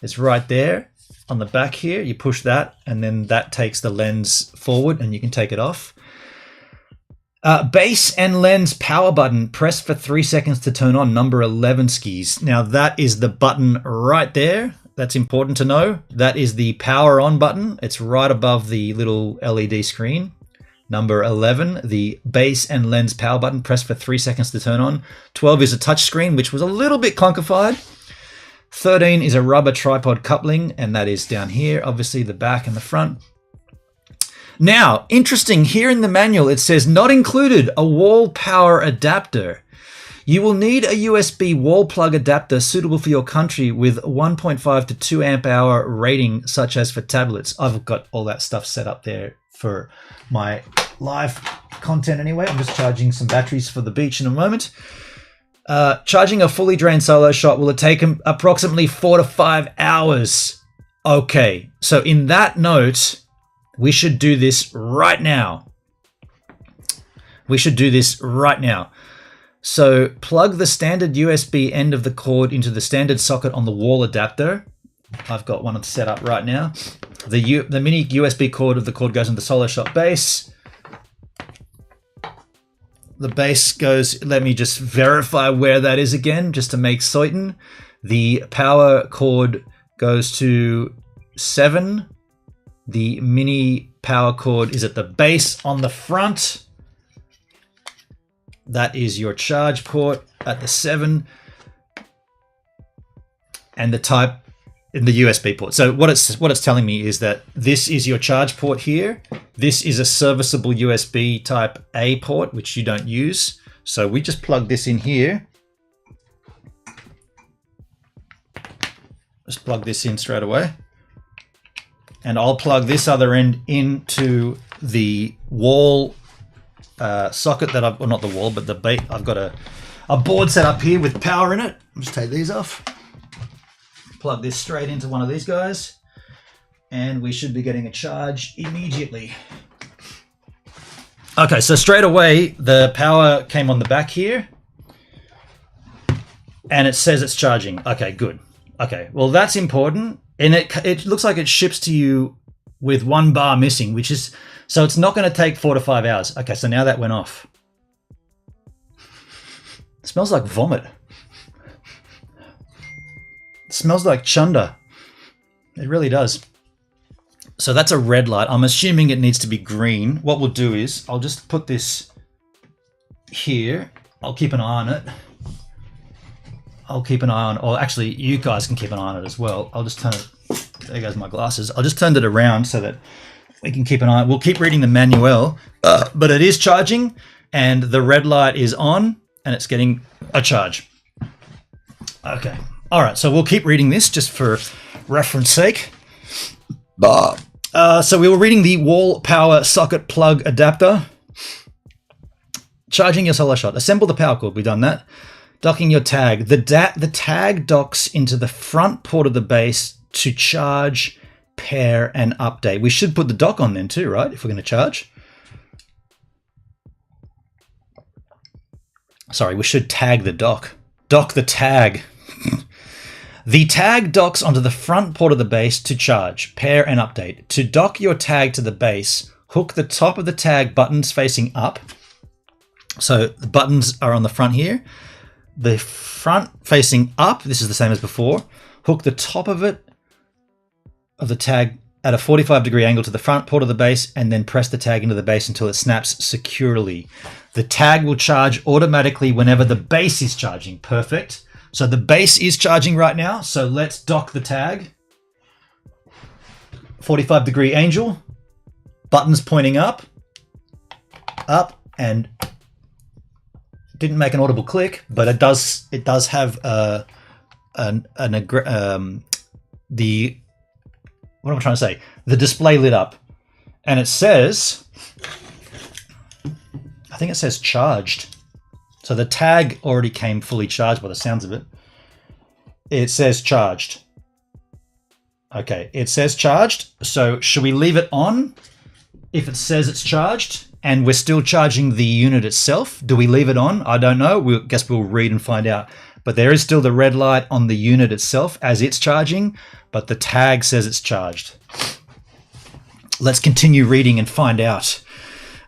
It's right there on the back here. You push that, and then that takes the lens forward, and you can take it off. Base and lens power button. Press for 3 seconds to turn on. Number 11 skis. Now that is the button right there. That's important to know. That is the power on button. It's right above the little LED screen. Number 11, the base and lens power button. Press for 3 seconds to turn on. 12 is a touch screen, which was a little bit clunkified. 13 is a rubber tripod coupling, and that is down here, obviously the back and the front. Now, interesting, here in the manual it says not included a wall power adapter. You will need a USB wall plug adapter suitable for your country with 1.5 to 2 amp hour rating, such as for tablets. I've got all that stuff set up there for my live content anyway. I'm just charging some batteries for the beach in a moment. Charging a fully drained Soloshot will take approximately 4 to 5 hours. Okay, so in that note, we should do this right now. So plug the standard USB end of the cord into the standard socket on the wall adapter. I've got one set up right now. The mini USB cord of the cord goes into the Soloshot base. The base goes, let me just verify where that is again, just to make certain. The power cord goes to 7. The mini power cord is at the base on the front. That is your charge port at the 7. And the type in the USB port. So what it's telling me is that this is your charge port here. This is a serviceable USB type A port, which you don't use. So we just plug this in here. Just plug this in straight away. And I'll plug this other end into the wall socket that well, not the wall, but the bait. I've got a board set up here with power in it. I'll just take these off. Plug this straight into one of these guys, and we should be getting a charge immediately. Okay, so straight away the power came on the back here, and it says it's charging. Okay, good. Okay, well that's important, and it looks like it ships to you with 1 bar missing, which is so it's not going to take 4 to 5 hours. Okay, so now that went off. It smells like vomit. It smells like chunder. It really does. So that's a red light. I'm assuming it needs to be green. What we'll do is I'll just put this here. I'll keep an eye on it. Or actually you guys can keep an eye on it as well. I'll just turn it. There goes my glasses. I'll just turn it around so that we can keep an eye. We'll keep reading the manual, but it is charging and the red light is on and it's getting a charge. Okay. All right, so we'll keep reading this just for reference sake. So we were reading the wall power socket plug adapter. Charging your Soloshot. Assemble the power cord. We've done that. Docking your tag. The tag docks into the front port of the base to charge, pair, and update. We should put the dock on then too, right? If we're going to charge. Sorry, we should tag the dock. Dock the tag. The tag docks onto the front port of the base to charge, pair, and update. To dock your tag to the base, hook the top of the tag buttons facing up. So the buttons are on the front here. The front facing up, this is the same as before. Hook the top of the tag at a 45-degree angle to the front port of the base, and then press the tag into the base until it snaps securely. The tag will charge automatically whenever the base is charging. Perfect. So the base is charging right now, so let's dock the tag. 45-degree angle, buttons pointing up, and didn't make an audible click, but it does have what am I trying to say? The display lit up, and it says I think it says charged. So the tag already came fully charged by the sounds of it. It says charged. Okay, it says charged. So should we leave it on if it says it's charged and we're still charging the unit itself? Do we leave it on? I don't know. Guess we'll read and find out. But there is still the red light on the unit itself as it's charging, but the tag says it's charged. Let's continue reading and find out.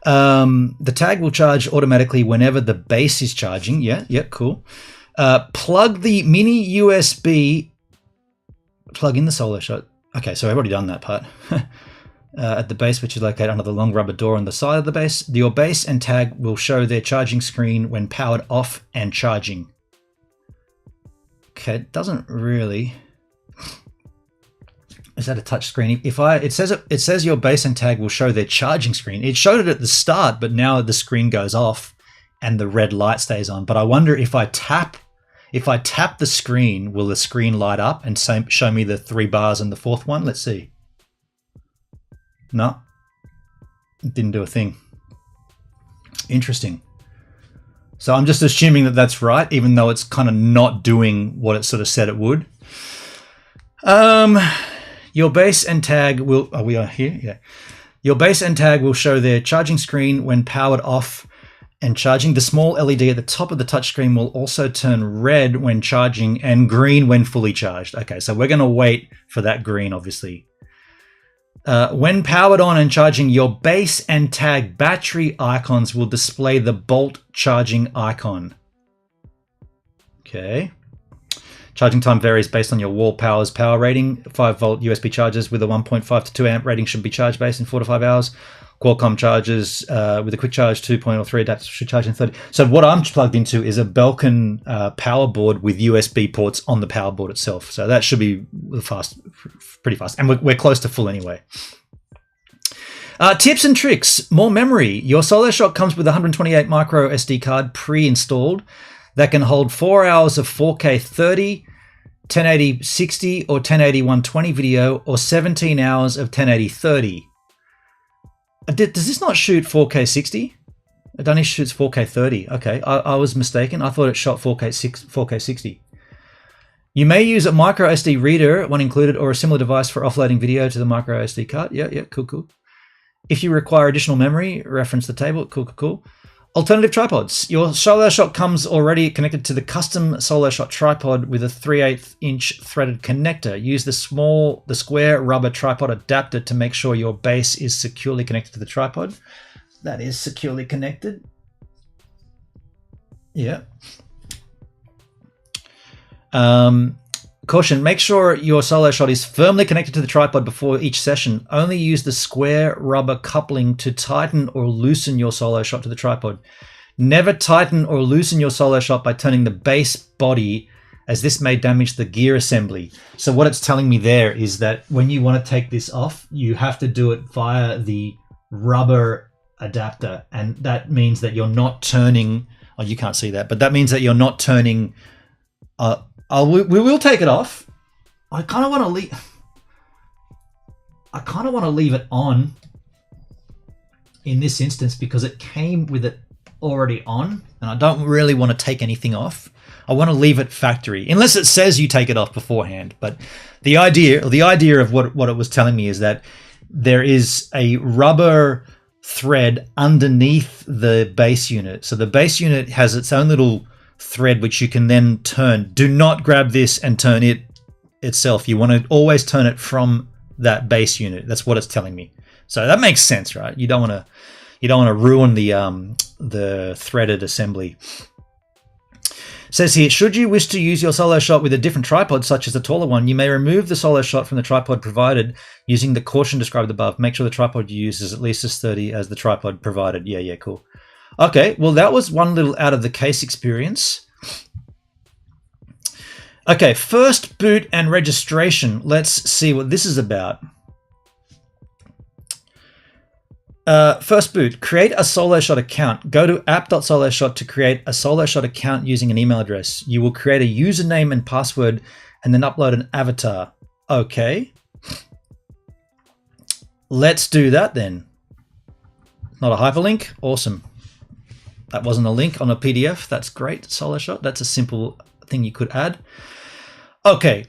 The tag will charge automatically whenever the base is charging. Yeah, cool. Plug the mini USB, plug in the Soloshot. Okay, so I've already done that part. At the base, which is located under the long rubber door on the side of the base. Your base and tag will show their charging screen when powered off and charging. Okay, it doesn't really. Is that a touch screen? It says your base and tag will show their charging screen. It showed it at the start, but now the screen goes off and the red light stays on. But I wonder if I tap the screen, will the screen light up and show me the 3 bars and the 4th one? Let's see. No, it didn't do a thing. Interesting. So I'm just assuming that that's right, even though it's kind of not doing what it sort of said it would. Your base and tag will... Oh, we are here? Yeah. Your base and tag will show their charging screen when powered off and charging. The small LED at the top of the touchscreen will also turn red when charging and green when fully charged. Okay, so we're going to wait for that green, obviously. When powered on and charging, your base and tag battery icons will display the bolt charging icon. Okay. Charging time varies based on your wall power's power rating. 5-volt USB chargers with a 1.5 to 2 amp rating should be charged based in 4 to 5 hours. Qualcomm chargers with a quick charge 2.0 or 3 adapters should charge in 30. So what I'm plugged into is a Belkin power board with USB ports on the power board itself. So that should be pretty fast. And we're close to full anyway. Tips and tricks. More memory. Your Soloshot comes with a 128 micro SD card pre-installed that can hold 4 hours of 4K 30, 1080 60 or 1080 120 video, or 17 hours of 1080 30. Does this not shoot 4K 60? It only shoots 4K 30. Okay, I was mistaken. I thought it shot 4K 60. You may use a micro SD reader, one included, or a similar device for offloading video to the micro SD card. Yeah, cool. If you require additional memory, reference the table. Cool. Alternative tripods. Your Soloshot comes already connected to the custom Soloshot tripod with a 3/8 inch threaded connector. Use the square rubber tripod adapter to make sure your base is securely connected to the tripod. That is securely connected. Yeah. Caution, make sure your Soloshot is firmly connected to the tripod before each session. Only use the square rubber coupling to tighten or loosen your Soloshot to the tripod. Never tighten or loosen your Soloshot by turning the base body, as this may damage the gear assembly. So what it's telling me there is that when you want to take this off, you have to do it via the rubber adapter. And that means that you're not turning... Oh, you can't see that, but that means that you're not turning... we will take it off. I kind of want to leave it on in this instance because it came with it already on, and I don't really want to take anything off. I want to leave it factory, unless it says you take it off beforehand. But the idea of what it was telling me is that there is a rubber thread underneath the base unit. So the base unit has its own little thread which you can then turn. Do not grab this and turn it itself. You want to always turn it from that base unit. That's what it's telling me. So that makes sense, right? You don't want to ruin the threaded assembly. It says here, should you wish to use your Soloshot with a different tripod, such as a taller one, you may remove the Soloshot from the tripod provided using the caution described above. Make sure the tripod you use is at least as sturdy as the tripod provided. Yeah, cool. Okay, well, that was one little out of the case experience. Okay, first boot and registration. Let's see what this is about. First boot, create a Soloshot account. Go to app.soloshot to create a Soloshot account using an email address. You will create a username and password and then upload an avatar. Okay. Let's do that then. Not a hyperlink? Awesome. That wasn't a link on a PDF. That's great, Soloshot. That's a simple thing you could add. Okay,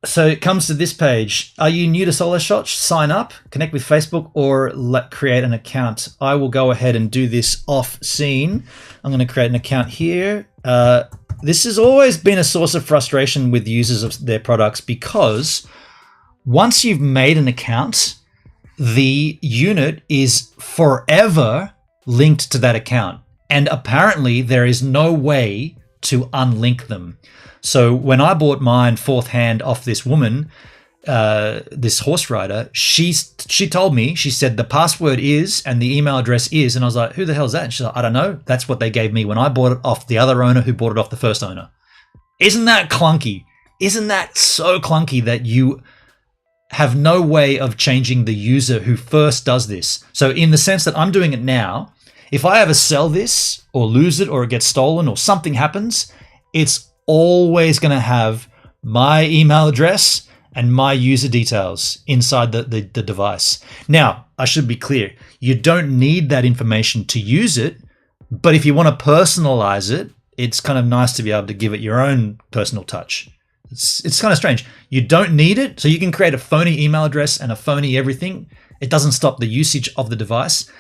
so it comes to this page. Are you new to Soloshot? Sign up, connect with Facebook, or create an account. I will go ahead and do this off scene. I'm going to create an account here. This has always been a source of frustration with users of their products, because once you've made an account, the unit is forever linked to that account. And apparently there is no way to unlink them. So when I bought mine fourth hand off this woman, this horse rider, she told me, she said the password is and the email address is, and I was like, who the hell is that? And she's like, I don't know. That's what they gave me when I bought it off the other owner who bought it off the first owner. Isn't that clunky? Isn't that so clunky that you have no way of changing the user who first does this? So in the sense that I'm doing it now, if I ever sell this or lose it or it gets stolen or something happens, it's always going to have my email address and my user details inside the device. Now, I should be clear. You don't need that information to use it, but if you want to personalize it, it's kind of nice to be able to give it your own personal touch. It's kind of strange. You don't need it, so you can create a phony email address and a phony everything. It doesn't stop the usage of the device.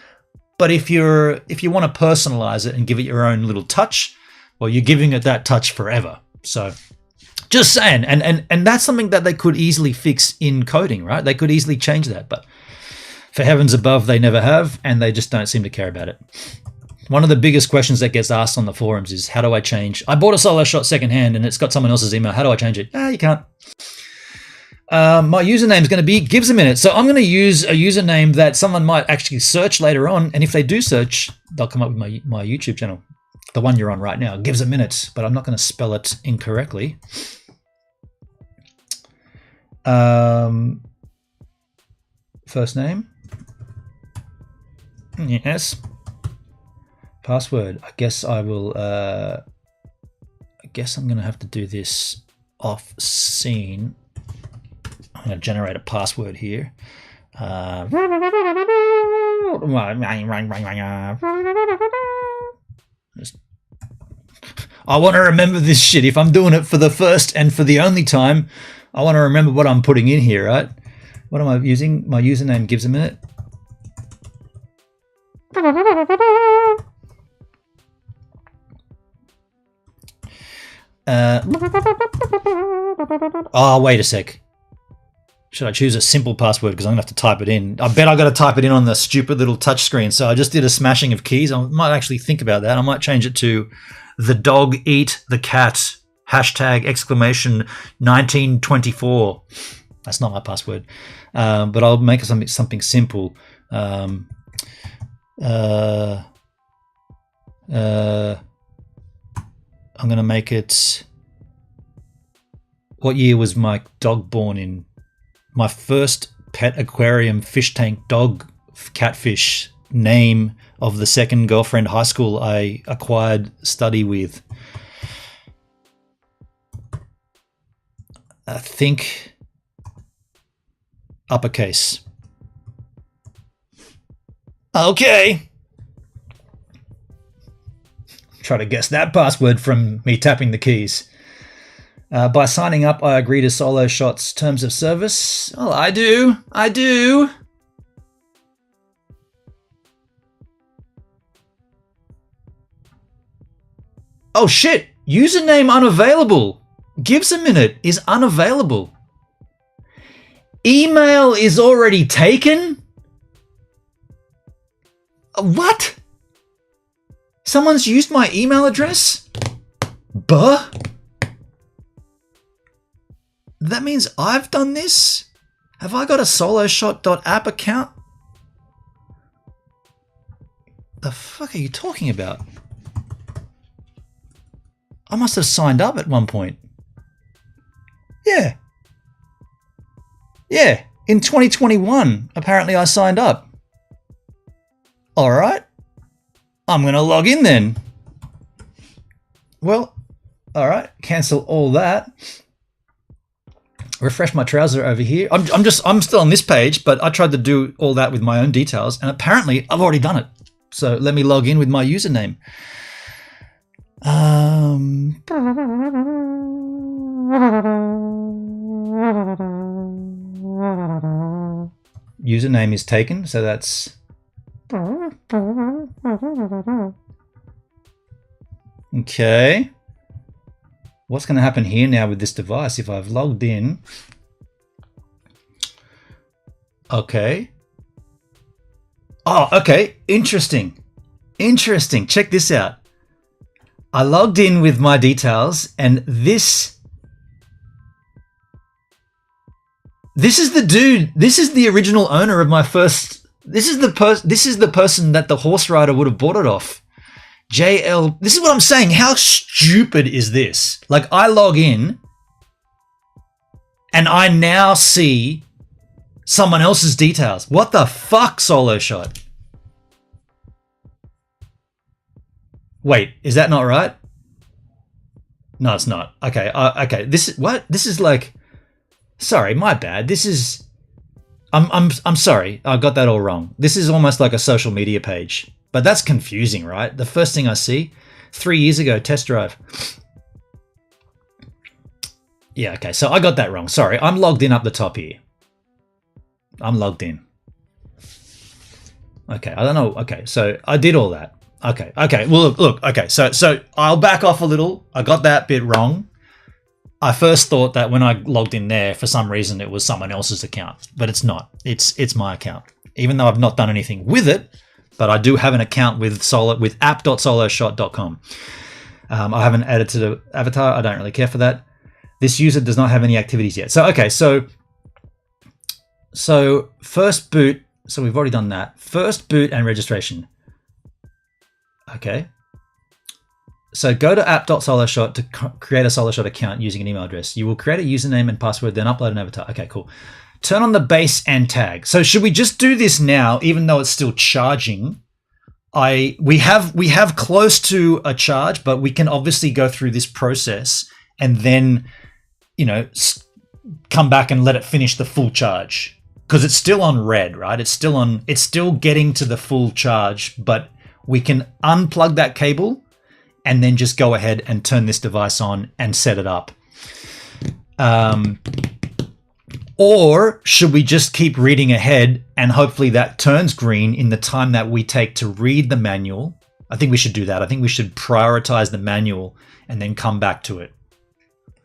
But if you want to personalize it and give it your own little touch, well, you're giving it that touch forever. So just saying, and that's something that they could easily fix in coding, right? They could easily change that, but for heavens above, they never have, and they just don't seem to care about it. One of the biggest questions that gets asked on the forums is, how do I change? I bought a Soloshot secondhand and it's got someone else's email. How do I change it? You can't. My username is going to be gives a minute. So I'm going to use a username that someone might actually search later on. And if they do search, they'll come up with my YouTube channel, the one you're on right now, gives a minute, but I'm not going to spell it incorrectly. First name. Yes. Password. I guess I will, I guess I'm going to have to do this off scene. I'm going to generate a password here. I want to remember this shit. If I'm doing it for the first and for the only time, I want to remember what I'm putting in here, right? What am I using? My username gives a minute. Oh, wait a sec. Should I choose a simple password? Because I'm going to have to type it in. I bet I got to type it in on the stupid little touch screen. So I just did a smashing of keys. I might actually think about that. I might change it to the dog eat the cat, hashtag exclamation 1924. That's not my password. But I'll make something simple. I'm going to make it... What year was my dog born in? My first pet aquarium fish tank dog catfish name of the second girlfriend high school I acquired study with. I think uppercase. Okay. Try to guess that password from me tapping the keys. By signing up, I agree to Soloshot's terms of service. Oh, I do. Oh shit, username unavailable. Gives a minute is unavailable. Email is already taken? What? Someone's used my email address? Buh? That means I've done this? Have I got a Soloshot.app account? The fuck are you talking about? I must have signed up at one point. Yeah. Yeah, in 2021, apparently I signed up. All right. I'm going to log in then. Well, all right. Cancel all that. Refresh my browser over here. I'm still on this page, but I tried to do all that with my own details, and apparently I've already done it. So let me log in with my username. Username is taken, so that's okay. What's going to happen here now with this device if I've logged in? Okay. Oh, okay. Interesting. Interesting. Check this out. I logged in with my details, and this is the dude. This is the original owner of my first. This is the person that the horse rider would have bought it off. JL. This is what I'm saying. How stupid is this? Like, I log in, and I now see someone else's details. What the fuck, Soloshot? Wait, is that not right? No, it's not. Okay, okay. This is what? This is like. Sorry, my bad. This is. I'm sorry. I got that all wrong. This is almost like a social media page, but that's confusing, right? The first thing I see, 3 years ago, test drive. Yeah. Okay. So I got that wrong. Sorry. I'm logged in up the top here. I'm logged in. Okay. I don't know. Okay. So I did all that. Okay. Okay. Well, look. Okay. So I'll back off a little. I got that bit wrong. I first thought that when I logged in there, for some reason, it was someone else's account, but it's not. It's my account, even though I've not done anything with it. But I do have an account with app.soloshot.com. I haven't added to the avatar. I don't really care for that. This user does not have any activities yet. So okay. So first boot. So we've already done that. First boot and registration. Okay. So go to app.soloshot to create a Soloshot account using an email address. You will create a username and password, then upload an avatar. Okay, cool. Turn on the base and tag. So should we just do this now, even though it's still charging? We have close to a charge, but we can obviously go through this process and then, you know, come back and let it finish the full charge, because it's still on red, right? It's still getting to the full charge, but we can unplug that cable and then just go ahead and turn this device on and set it up. Or should we just keep reading ahead and hopefully that turns green in the time that we take to read the manual? I think we should do that. I think we should prioritize the manual and then come back to it.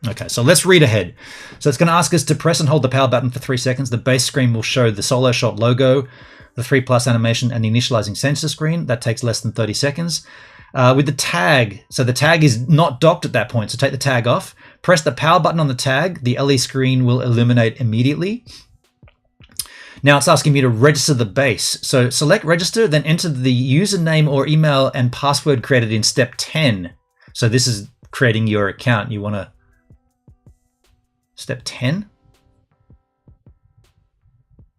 Okay, so let's read ahead. So it's going to ask us to press and hold the power button for 3 seconds. The base screen will show the Soloshot logo, the 3+ animation, and the initializing sensor screen. That takes less than 30 seconds. With the tag, so the tag is not docked at that point, so take the tag off. Press the power button on the tag. The LED screen will illuminate immediately. Now it's asking me to register the base. So select register, then enter the username or email and password created in step 10. So this is creating your account. You want to... Step 10?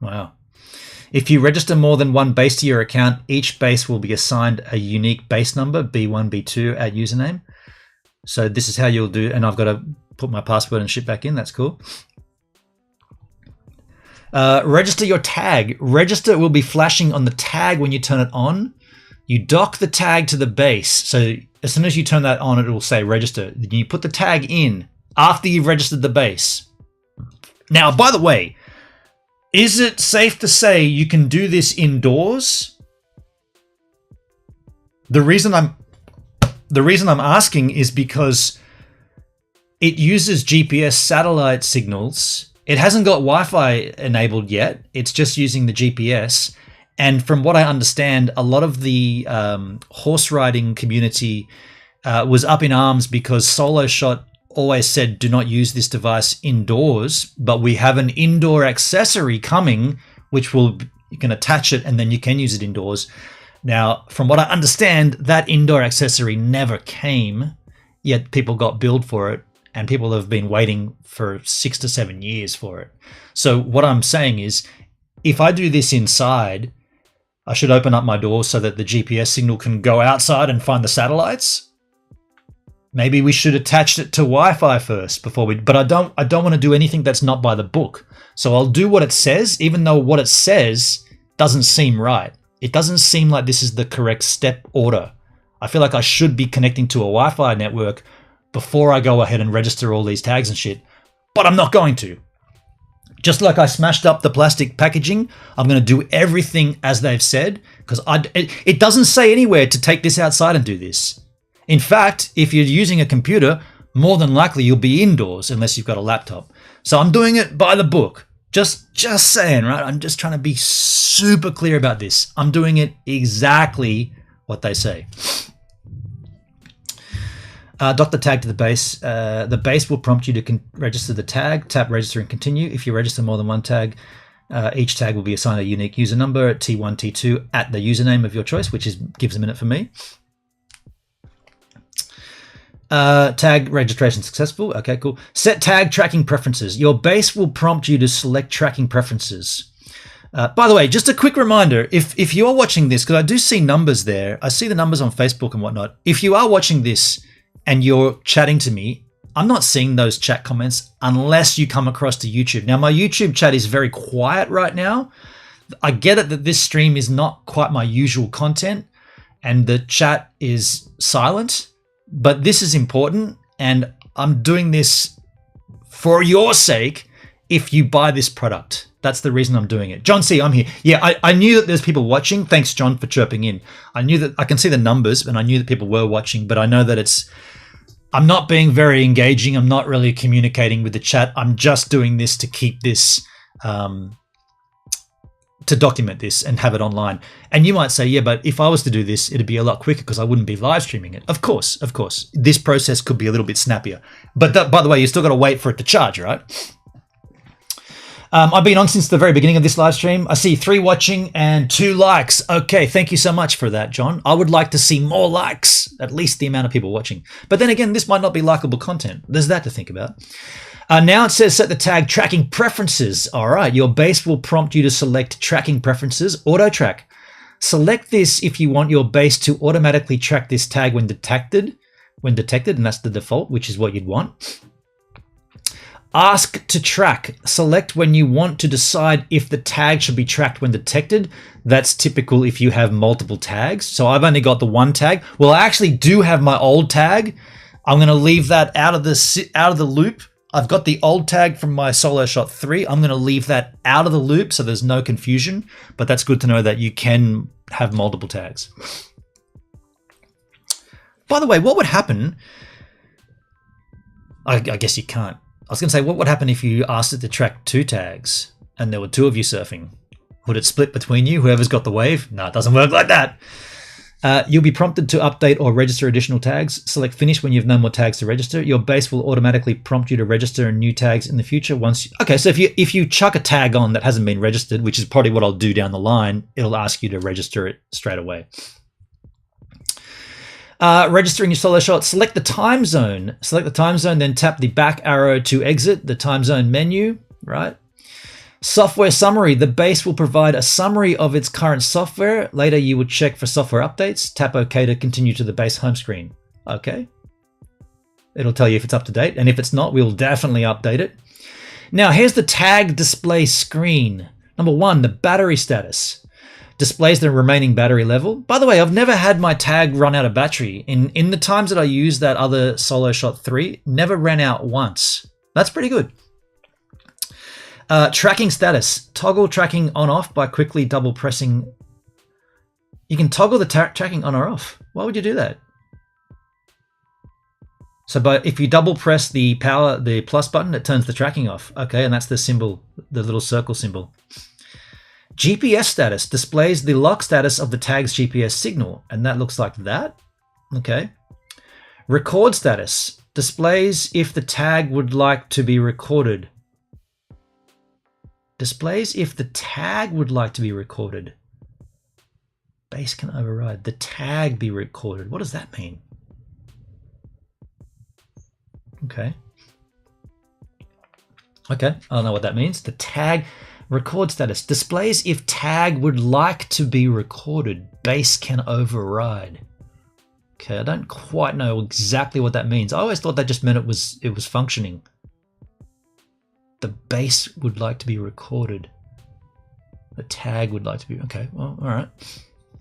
Wow. If you register more than one base to your account, each base will be assigned a unique base number, B1, B2 at username. So this is how you'll do, and I've got to put my password and shit back in. That's cool. Register your tag. Register will be flashing on the tag when you turn it on. You dock the tag to the base. So as soon as you turn that on, it will say register. Then you put the tag in after you've registered the base. Now, by the way, is it safe to say you can do this indoors? The reason I'm asking is because it uses GPS satellite signals. It hasn't got Wi-Fi enabled yet. It's just using the GPS. And from what I understand, a lot of the horse riding community was up in arms because Soloshot always said do not use this device indoors, but we have an indoor accessory coming which you can attach it and then you can use it indoors. Now, from what I understand, that indoor accessory never came, yet people got billed for it and people have been waiting for 6 to 7 years for it. So what I'm saying is, if I do this inside, I should open up my door so that the GPS signal can go outside and find the satellites. Maybe we should attach it to Wi-Fi first before but I don't want to do anything that's not by the book. So I'll do what it says, even though what it says doesn't seem right. It doesn't seem like this is the correct step order. I feel like I should be connecting to a Wi-Fi network before I go ahead and register all these tags and shit, but I'm not going to. Just like I smashed up the plastic packaging, I'm going to do everything as they've said, because it doesn't say anywhere to take this outside and do this. In fact, if you're using a computer, more than likely you'll be indoors unless you've got a laptop. So I'm doing it by the book. Just saying, right? I'm just trying to be super clear about this. I'm doing it exactly what they say. Dock the tag to the base. The base will prompt you to register the tag. Tap register and continue. If you register more than one tag, each tag will be assigned a unique user number, T1, T2, at the username of your choice, which gives a minute for me. Tag registration successful. Okay, cool. Set tag tracking preferences. Your base will prompt you to select tracking preferences. By the way, just a quick reminder, if you're watching this, because I do see numbers there, I see the numbers on Facebook and whatnot. If you are watching this and you're chatting to me, I'm not seeing those chat comments unless you come across to YouTube. Now, my YouTube chat is very quiet right now. I get it that this stream is not quite my usual content and the chat is silent, but this is important and I'm doing this for your sake if you buy this product. That's the reason I'm doing it. John C., I'm here. Yeah, I knew that there's people watching. Thanks, John, for chirping in. I knew that I can see the numbers and I knew that people were watching, but I know that I'm not being very engaging. I'm not really communicating with the chat. I'm just doing this to keep this, to document this and have it online. And you might say, yeah, but if I was to do this, it'd be a lot quicker because I wouldn't be live streaming it. Of course. This process could be a little bit snappier. But by the way, you still got to wait for it to charge, right? I've been on since the very beginning of this live stream. I see 3 watching and 2 likes. Okay, thank you so much for that, John. I would like to see more likes, at least the amount of people watching. But then again, this might not be likable content. There's that to think about. Now it says set the tag tracking preferences. All right, your base will prompt you to select tracking preferences, auto track. Select this if you want your base to automatically track this tag when detected, and that's the default, which is what you'd want. Ask to track. Select when you want to decide if the tag should be tracked when detected. That's typical if you have multiple tags. So I've only got the one tag. Well, I actually do have my old tag. I'm going to leave that out of the loop. I've got the old tag from my Soloshot 3. I'm going to leave that out of the loop so there's no confusion. But that's good to know that you can have multiple tags. By the way, what would happen? I guess you can't. I was going to say, what would happen if you asked it to track 2 tags and there were 2 of you surfing? Would it split between you, whoever's got the wave? No, it doesn't work like that. You'll be prompted to update or register additional tags. Select finish when you have no more tags to register. Your base will automatically prompt you to register new tags in the future. Okay, so if you chuck a tag on that hasn't been registered, which is probably what I'll do down the line, it'll ask you to register it straight away. Registering your Soloshot, select the time zone. Select the time zone, then tap the back arrow to exit the time zone menu, right? Software summary. The base will provide a summary of its current software. Later, you will check for software updates. Tap OK to continue to the base home screen. Okay. It'll tell you if it's up to date, and if it's not, we'll definitely update it. Now, here's the tag display screen. Number 1, the battery status. Displays the remaining battery level. By the way, I've never had my tag run out of battery. In the times that I used that other Soloshot 3, never ran out once. That's pretty good. Tracking status. Toggle tracking on off by quickly double pressing. You can toggle the tracking on or off. Why would you do that? So if you double press the plus button, it turns the tracking off. Okay, and that's the symbol, the little circle symbol. GPS status displays the lock status of the tag's GPS signal, and that looks like that. Okay. Record status displays if the tag would like to be recorded. Displays if the tag would like to be recorded. Base can override. The tag be recorded. What does that mean? Okay. Okay, I don't know what that means. The tag... Record status displays if tag would like to be recorded. Base can override. Okay, I don't quite know exactly what that means. I always thought that just meant it was functioning. The base would like to be recorded. The tag would like to be... Okay, well, all right.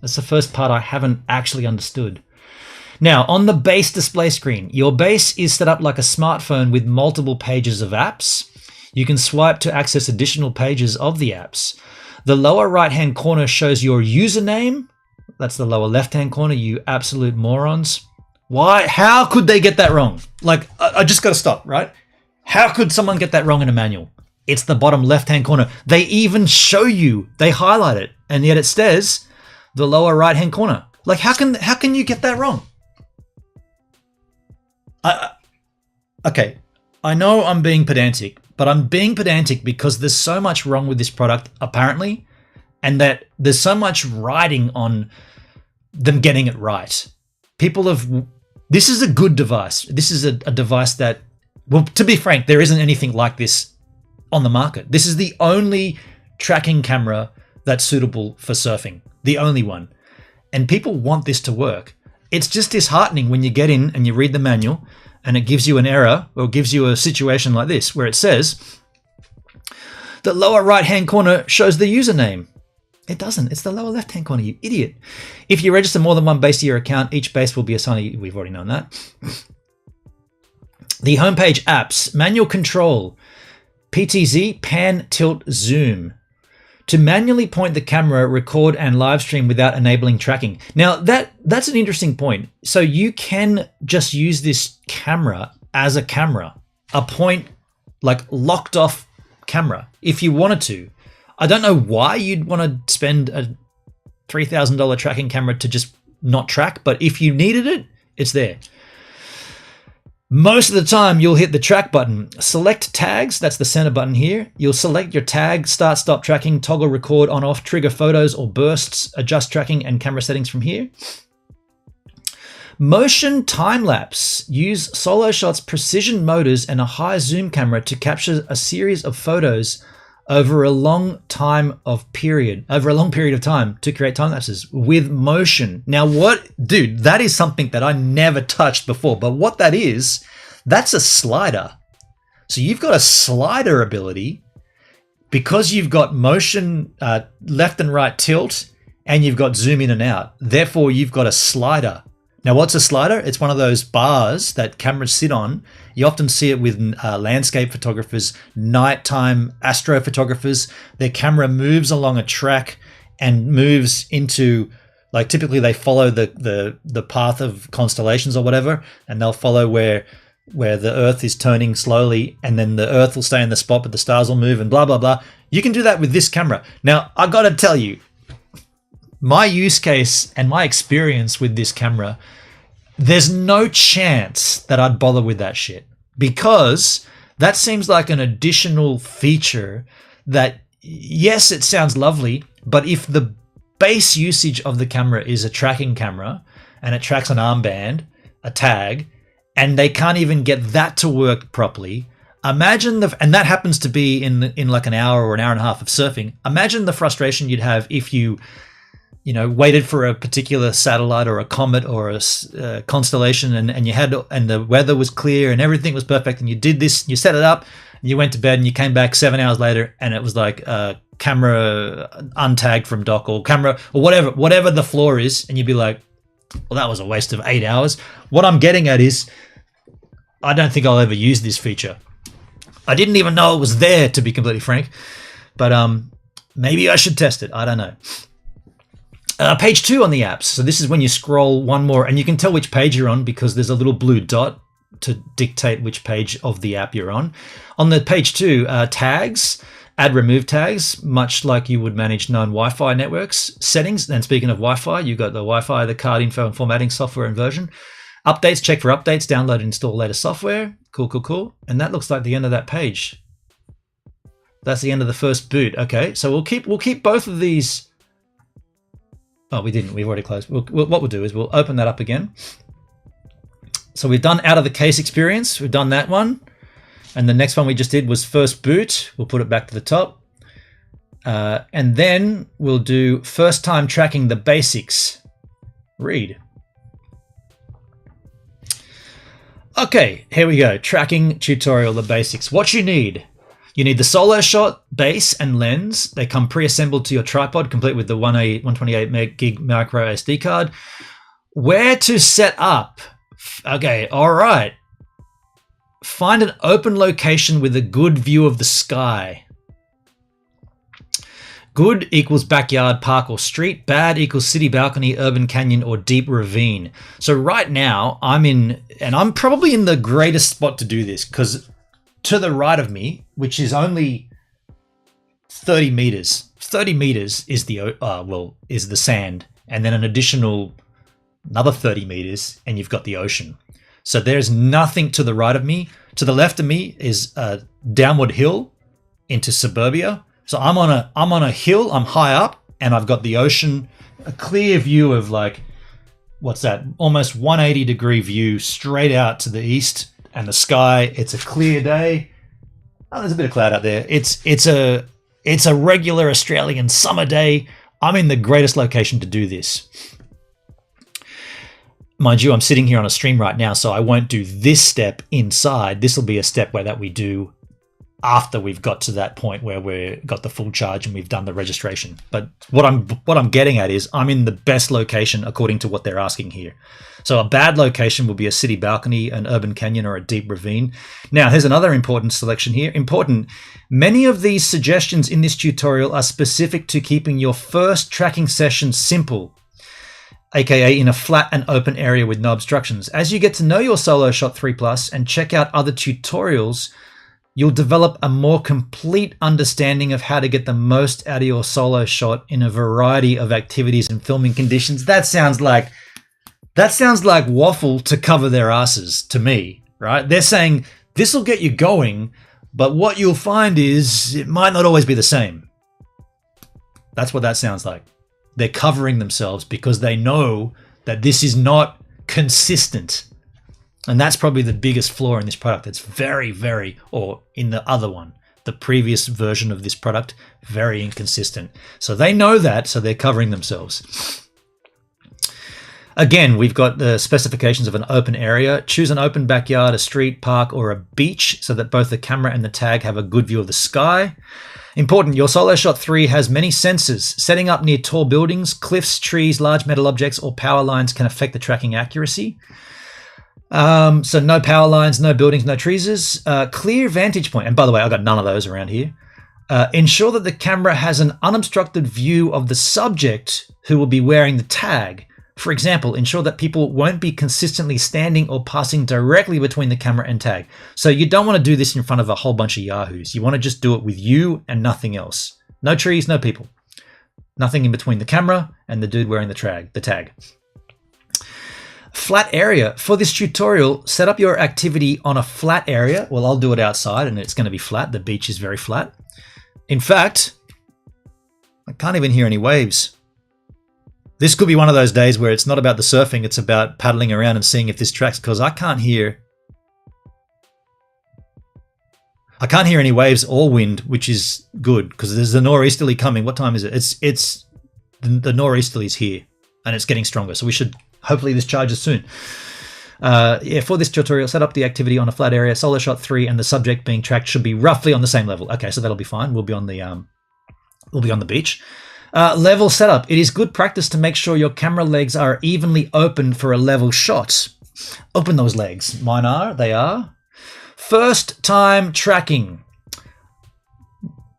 That's the first part I haven't actually understood. Now, on the base display screen, your base is set up like a smartphone with multiple pages of apps. You can swipe to access additional pages of the apps. The lower right-hand corner shows your username. That's the lower left-hand corner, you absolute morons. Why? How could they get that wrong? Like, I just got to stop, right? How could someone get that wrong in a manual? It's the bottom left-hand corner. They even show you, they highlight it, and yet it says the lower right-hand corner. Like, how can you get that wrong? Okay, I know I'm being pedantic, but I'm being pedantic because there's so much wrong with this product, apparently, and that there's so much riding on them getting it right. This is a good device. This is a device that, well, to be frank, there isn't anything like this on the market. This is the only tracking camera that's suitable for surfing, the only one. And people want this to work. It's just disheartening when you get in and you read the manual and it gives you an error or gives you a situation like this where it says the lower right-hand corner shows the username. It doesn't. It's the lower left-hand corner, you idiot. If you register more than one base to your account, each base will be assigned. We've already known that. The homepage apps, manual control, PTZ, pan, tilt, zoom. To manually point the camera, record and live stream without enabling tracking. Now that's an interesting point. So you can just use this camera as a camera, a point like locked off camera if you wanted to. I don't know why you'd want to spend a $3,000 tracking camera to just not track, but if you needed it, it's there. Most of the time, you'll hit the track button. Select tags, that's the center button here. You'll select your tag, start, stop tracking, toggle record on, off, trigger photos or bursts, adjust tracking and camera settings from here. Motion time-lapse. Use Soloshot's precision motors and a high zoom camera to capture a series of photos over a long period of time to create time lapses with motion. Now dude, that is something that I never touched before, but what that is, that's a slider. So you've got a slider ability because you've got motion, left and right tilt, and you've got zoom in and out. Therefore, you've got a slider. Now, what's a slider? It's one of those bars that cameras sit on. You often see it with landscape photographers, nighttime astrophotographers. Their camera moves along a track and moves into, like, typically they follow the path of constellations or whatever, and they'll follow where the Earth is turning slowly, and then the Earth will stay in the spot, but the stars will move and blah, blah, blah. You can do that with this camera. Now, I got to tell you, my use case and my experience with this camera, there's no chance that I'd bother with that shit, because that seems like an additional feature that, yes, it sounds lovely, but if the base usage of the camera is a tracking camera and it tracks an armband, a tag, and they can't even get that to work properly, imagine and that happens to be in like an hour or an hour and a half of surfing. Imagine the frustration you'd have if you waited for a particular satellite or a comet or a constellation, and the weather was clear and everything was perfect, and you did this, you set it up, and you went to bed, and you came back 7 hours later, and it was like camera untagged from dock, or camera or whatever the flaw is, and you'd be like, well, that was a waste of 8 hours. What I'm getting at is, I don't think I'll ever use this feature. I didn't even know it was there, to be completely frank, but maybe I should test it. I don't know. Page 2 on the apps. So this is when you scroll one more, and you can tell which page you're on because there's a little blue dot to dictate which page of the app you're on. On the page 2, tags, add remove tags, much like you would manage known Wi-Fi networks. Settings, and speaking of Wi-Fi, you've got the Wi-Fi, the card info and formatting software and version. Updates, check for updates, download and install latest software. Cool. And that looks like the end of that page. That's the end of the first boot. Okay, so we'll keep both of these. Oh, we didn't. We've already closed. What we'll do is we'll open that up again. So we've done out of the case experience. We've done that one. And the next one we just did was first boot. We'll put it back to the top. And then we'll do first time tracking the basics. Read. Okay, here we go. Tracking tutorial, the basics. What you need. You need the Soloshot base and lens. They come pre-assembled to your tripod, complete with the 128 gig micro SD card. Where to set up? Okay, all right. Find an open location with a good view of the sky. Good equals backyard, park, or street. Bad equals city balcony, urban canyon, or deep ravine. So right now I'm in, and I'm probably in the greatest spot to do this because to the right of me, which is only 30 meters. 30 meters is is the sand, and then an additional another 30 meters, and you've got the ocean. So there's nothing to the right of me. To the left of me is a downward hill into suburbia. So I'm on a hill. I'm high up, and I've got the ocean, a clear view of like, what's that? Almost 180 degree view straight out to the east. And the sky, it's a clear day. Oh, there's a bit of cloud out there. It's a regular Australian summer day. I'm in the greatest location to do this. Mind you, I'm sitting here on a stream right now, so I won't do this step inside. This will be a step that we do after we've got to that point where we've got the full charge and we've done the registration. But what I'm getting at is I'm in the best location according to what they're asking here. So a bad location will be a city balcony, an urban canyon, or a deep ravine. Now, here's another important selection here. Important. Many of these suggestions in this tutorial are specific to keeping your first tracking session simple, aka in a flat and open area with no obstructions. As you get to know your Soloshot 3 Plus and check out other tutorials, you'll develop a more complete understanding of how to get the most out of your Soloshot in a variety of activities and filming conditions. That sounds like waffle to cover their asses to me, right? They're saying this will get you going, but what you'll find is it might not always be the same. That's what that sounds like. They're covering themselves because they know that this is not consistent. And that's probably the biggest flaw in this product. It's very, very, or in the other one, the previous version of this product, very inconsistent. So they know that, so they're covering themselves. Again, we've got the specifications of an open area. Choose an open backyard, a street, park, or a beach so that both the camera and the tag have a good view of the sky. Important, your Soloshot 3 has many sensors. Setting up near tall buildings, cliffs, trees, large metal objects, or power lines can affect the tracking accuracy. So no power lines, no buildings, no trees. Clear vantage point. And by the way, I've got none of those around here. Ensure that the camera has an unobstructed view of the subject who will be wearing the tag. For example, ensure that people won't be consistently standing or passing directly between the camera and tag. So you don't want to do this in front of a whole bunch of yahoos. You want to just do it with you and nothing else. No trees, no people. Nothing in between the camera and the dude wearing the tag. Flat area. For this tutorial, set up your activity on a flat area. Well, I'll do it outside and it's going to be flat. The beach is very flat. In fact, I can't even hear any waves. This could be one of those days where it's not about the surfing, it's about paddling around and seeing if this tracks, because I can't hear any waves or wind, which is good because there's a nor'easterly coming. What time is it? It's the nor'easterly is here and it's getting stronger. So we should, hopefully this charges soon. For this tutorial, set up the activity on a flat area. Soloshot 3 and the subject being tracked should be roughly on the same level. Okay, so that'll be fine. We'll be on the beach. Level setup. It is good practice to make sure your camera legs are evenly open for a level shot. Open those legs. Mine are. They are. First time tracking.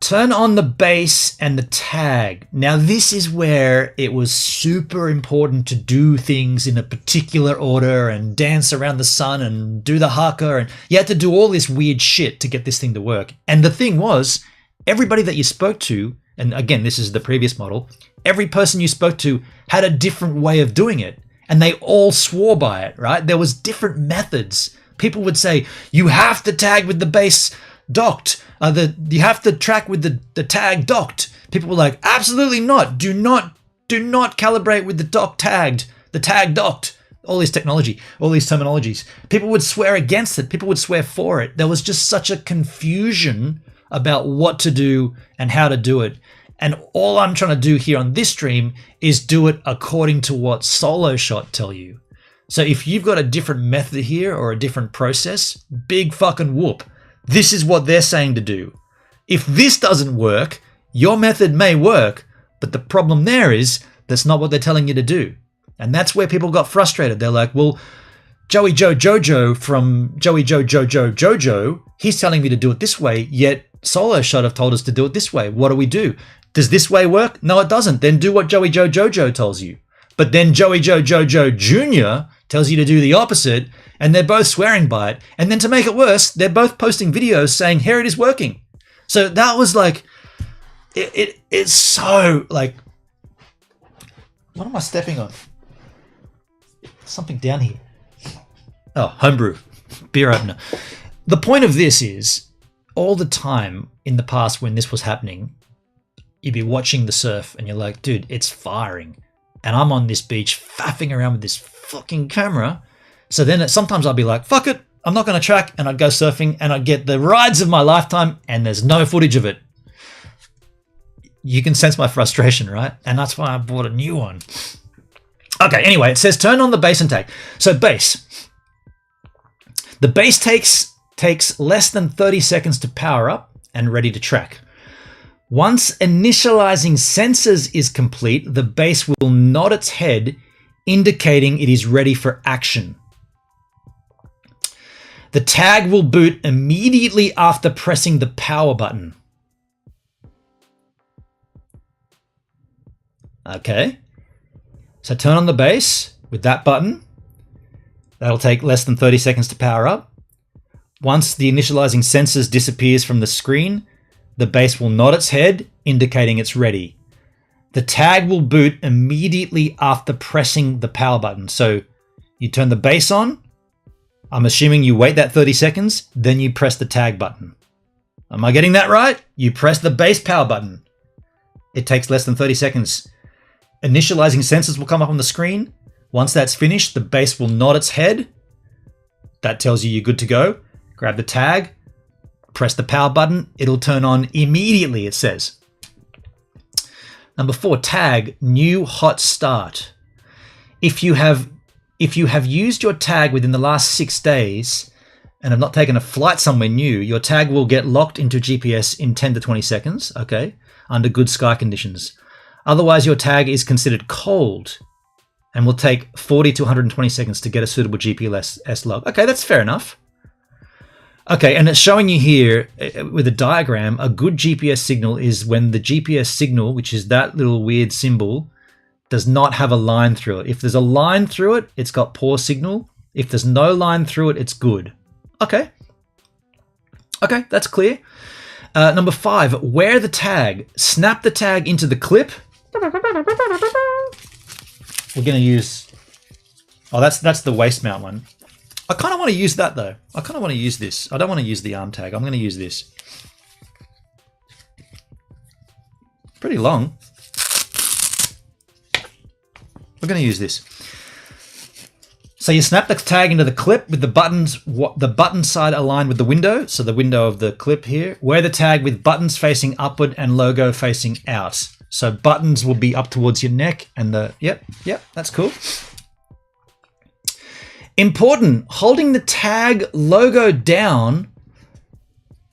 Turn on the base and the tag. Now this is where it was super important to do things in a particular order and dance around the sun and do the haka, and you had to do all this weird shit to get this thing to work. And the thing was, everybody that you spoke to, and again, this is the previous model, every person you spoke to had a different way of doing it. And they all swore by it, right? There was different methods. People would say, you have to tag with the base docked. You have to track with the tag docked. People were like, absolutely not. Do not calibrate with the tag docked. All this technology, all these terminologies. People would swear against it. People would swear for it. There was just such a confusion about what to do and how to do it. And all I'm trying to do here on this stream is do it according to what Soloshot tell you. So if you've got a different method here or a different process, big fucking whoop. This is what they're saying to do. if this doesn't work, your method may work, but the problem there is that's not what they're telling you to do. And that's where people got frustrated. They're like, well, Joey Joe Jojo from Joey Joe Jojo Jojo, he's telling me to do it this way, yet Soloshot have told us to do it this way. What do we do? Does this way work? No, it doesn't. Then do what Joey Joe Jojo tells you. But then Joey Joe Jojo Jr. tells you to do the opposite, and they're both swearing by it. And then to make it worse, they're both posting videos saying, here it is working. So that was like, it's so like, what am I stepping on? Something down here. Oh, homebrew, beer opener. The point of this is, all the time in the past when this was happening, you'd be watching the surf and you're like, dude, it's firing. And I'm on this beach faffing around with this fucking camera. So then sometimes I'd be like, fuck it, I'm not going to track. And I'd go surfing and I'd get the rides of my lifetime and there's no footage of it. You can sense my frustration, right? And that's why I bought a new one. Okay, anyway, it says turn on the bass and tag. So bass. The bass takes less than 30 seconds to power up and ready to track. Once initializing sensors is complete, the bass will nod its head, indicating it is ready for action. The tag will boot immediately after pressing the power button. Okay, so turn on the bass with that button. That'll take less than 30 seconds to power up. Once the initializing sensors disappears from the screen, the bass will nod its head, indicating it's ready. The tag will boot immediately after pressing the power button. So you turn the bass on. I'm assuming you wait that 30 seconds, then you press the tag button. Am I getting that right? You press the bass power button. It takes less than 30 seconds. Initializing sensors will come up on the screen. Once that's finished, the bass will nod its head. That tells you you're good to go. Grab the tag, press the power button. It'll turn on immediately, it says. Number 4, tag, new hot start. If you have used your tag within the last 6 days and have not taken a flight somewhere new, your tag will get locked into GPS in 10 to 20 seconds, okay, under good sky conditions. Otherwise, your tag is considered cold and will take 40 to 120 seconds to get a suitable GPS log. Okay, that's fair enough. Okay, and it's showing you here with a diagram, a good GPS signal is when the GPS signal, which is that little weird symbol, does not have a line through it. If there's a line through it, it's got poor signal. If there's no line through it, it's good. Okay. Okay, that's clear. Number 5, wear the tag. Snap the tag into the clip. We're going to use... Oh, that's the waist mount one. I kind of want to use that, though. I kind of want to use this. I don't want to use the arm tag. I'm going to use this. Pretty long. We're going to use this. So you snap the tag into the clip with the button side aligned with the window. So the window of the clip here. Wear the tag with buttons facing upward and logo facing out. So buttons will be up towards your neck and the... Yep, that's cool. Important, holding the tag logo down,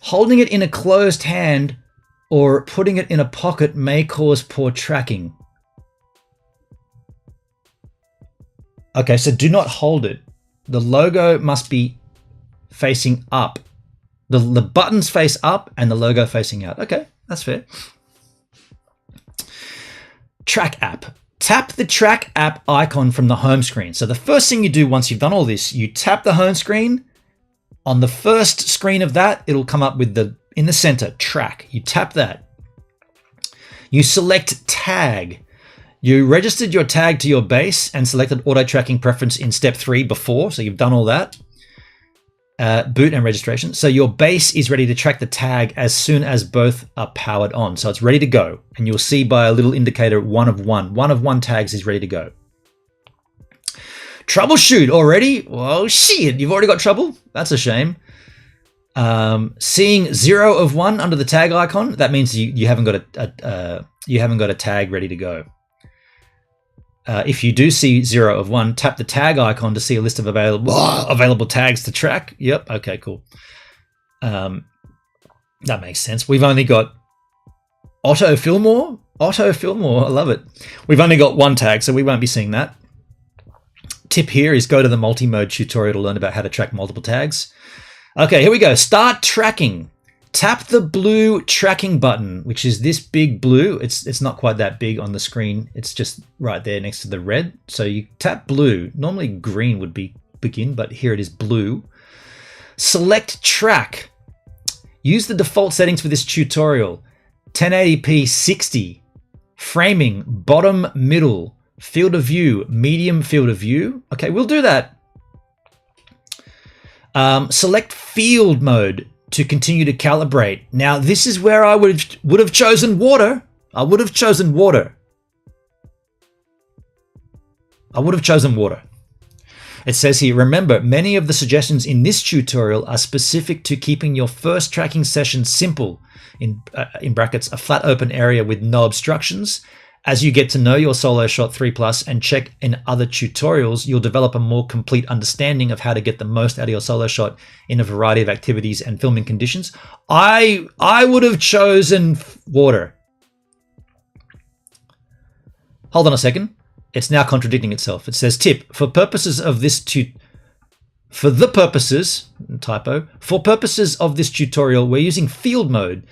holding it in a closed hand or putting it in a pocket may cause poor tracking. Okay, so do not hold it. The logo must be facing up. The buttons face up and the logo facing out. Okay, that's fair. Track app. Tap the track app icon from the home screen. So the first thing you do once you've done all this, you tap the home screen. On the first screen of that, it'll come up with in the center, track. You tap that. You select tag. You registered your tag to your base and selected auto tracking preference in step 3 before. So you've done all that. Boot and registration. So your base is ready to track the tag as soon as both are powered on. So it's ready to go. And you'll see by a little indicator 1 of 1. 1 of 1 tags is ready to go. Troubleshoot already? Well, shit, you've already got trouble? That's a shame. Seeing 0 of 1 under the tag icon, that means you haven't got a tag ready to go. If you do see 0 of 1, tap the tag icon to see a list of available tags to track. Yep. Okay, cool. That makes sense. We've only got Otto Fillmore. Otto Fillmore, I love it. We've only got one tag, so we won't be seeing that. Tip here is go to the multi-mode tutorial to learn about how to track multiple tags. Okay, here we go. Start tracking. Tap the blue tracking button, which is this big blue. It's not quite that big on the screen. It's just right there next to the red. So you tap blue. Normally green would begin, but here it is blue. Select track. Use the default settings for this tutorial. 1080p 60. Framing, bottom, middle. Field of view, medium field of view. Okay, we'll do that. Select field mode to continue to calibrate. Now, this is where I would have chosen water. I would have chosen water. It says here, remember, many of the suggestions in this tutorial are specific to keeping your first tracking session simple, in brackets, a flat open area with no obstructions. As you get to know your Soloshot 3 Plus and check in other tutorials, you'll develop a more complete understanding of how to get the most out of your Soloshot in a variety of activities and filming conditions. I would have chosen water. Hold on a second. It's now contradicting itself. It says, tip, for purposes of this tutorial, we're using field mode.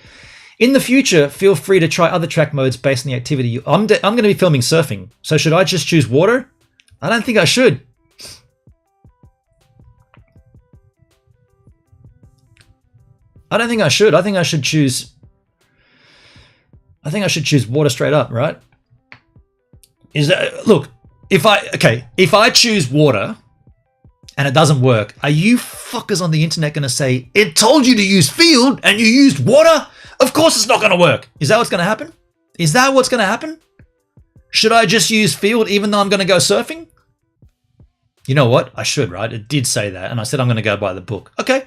In the future, feel free to try other track modes based on the activity. I'm going to be filming surfing, so should I just choose water? I don't think I should. I think I should choose water straight up, right? Look, if I choose water and it doesn't work, are you fuckers on the internet going to say, it told you to use field and you used water? Of course it's not going to work. Is that what's going to happen? Is that what's going to happen? Should I just use field even though I'm going to go surfing? You know what? I should, right? It did say that, and I said I'm going to go by the book. Okay.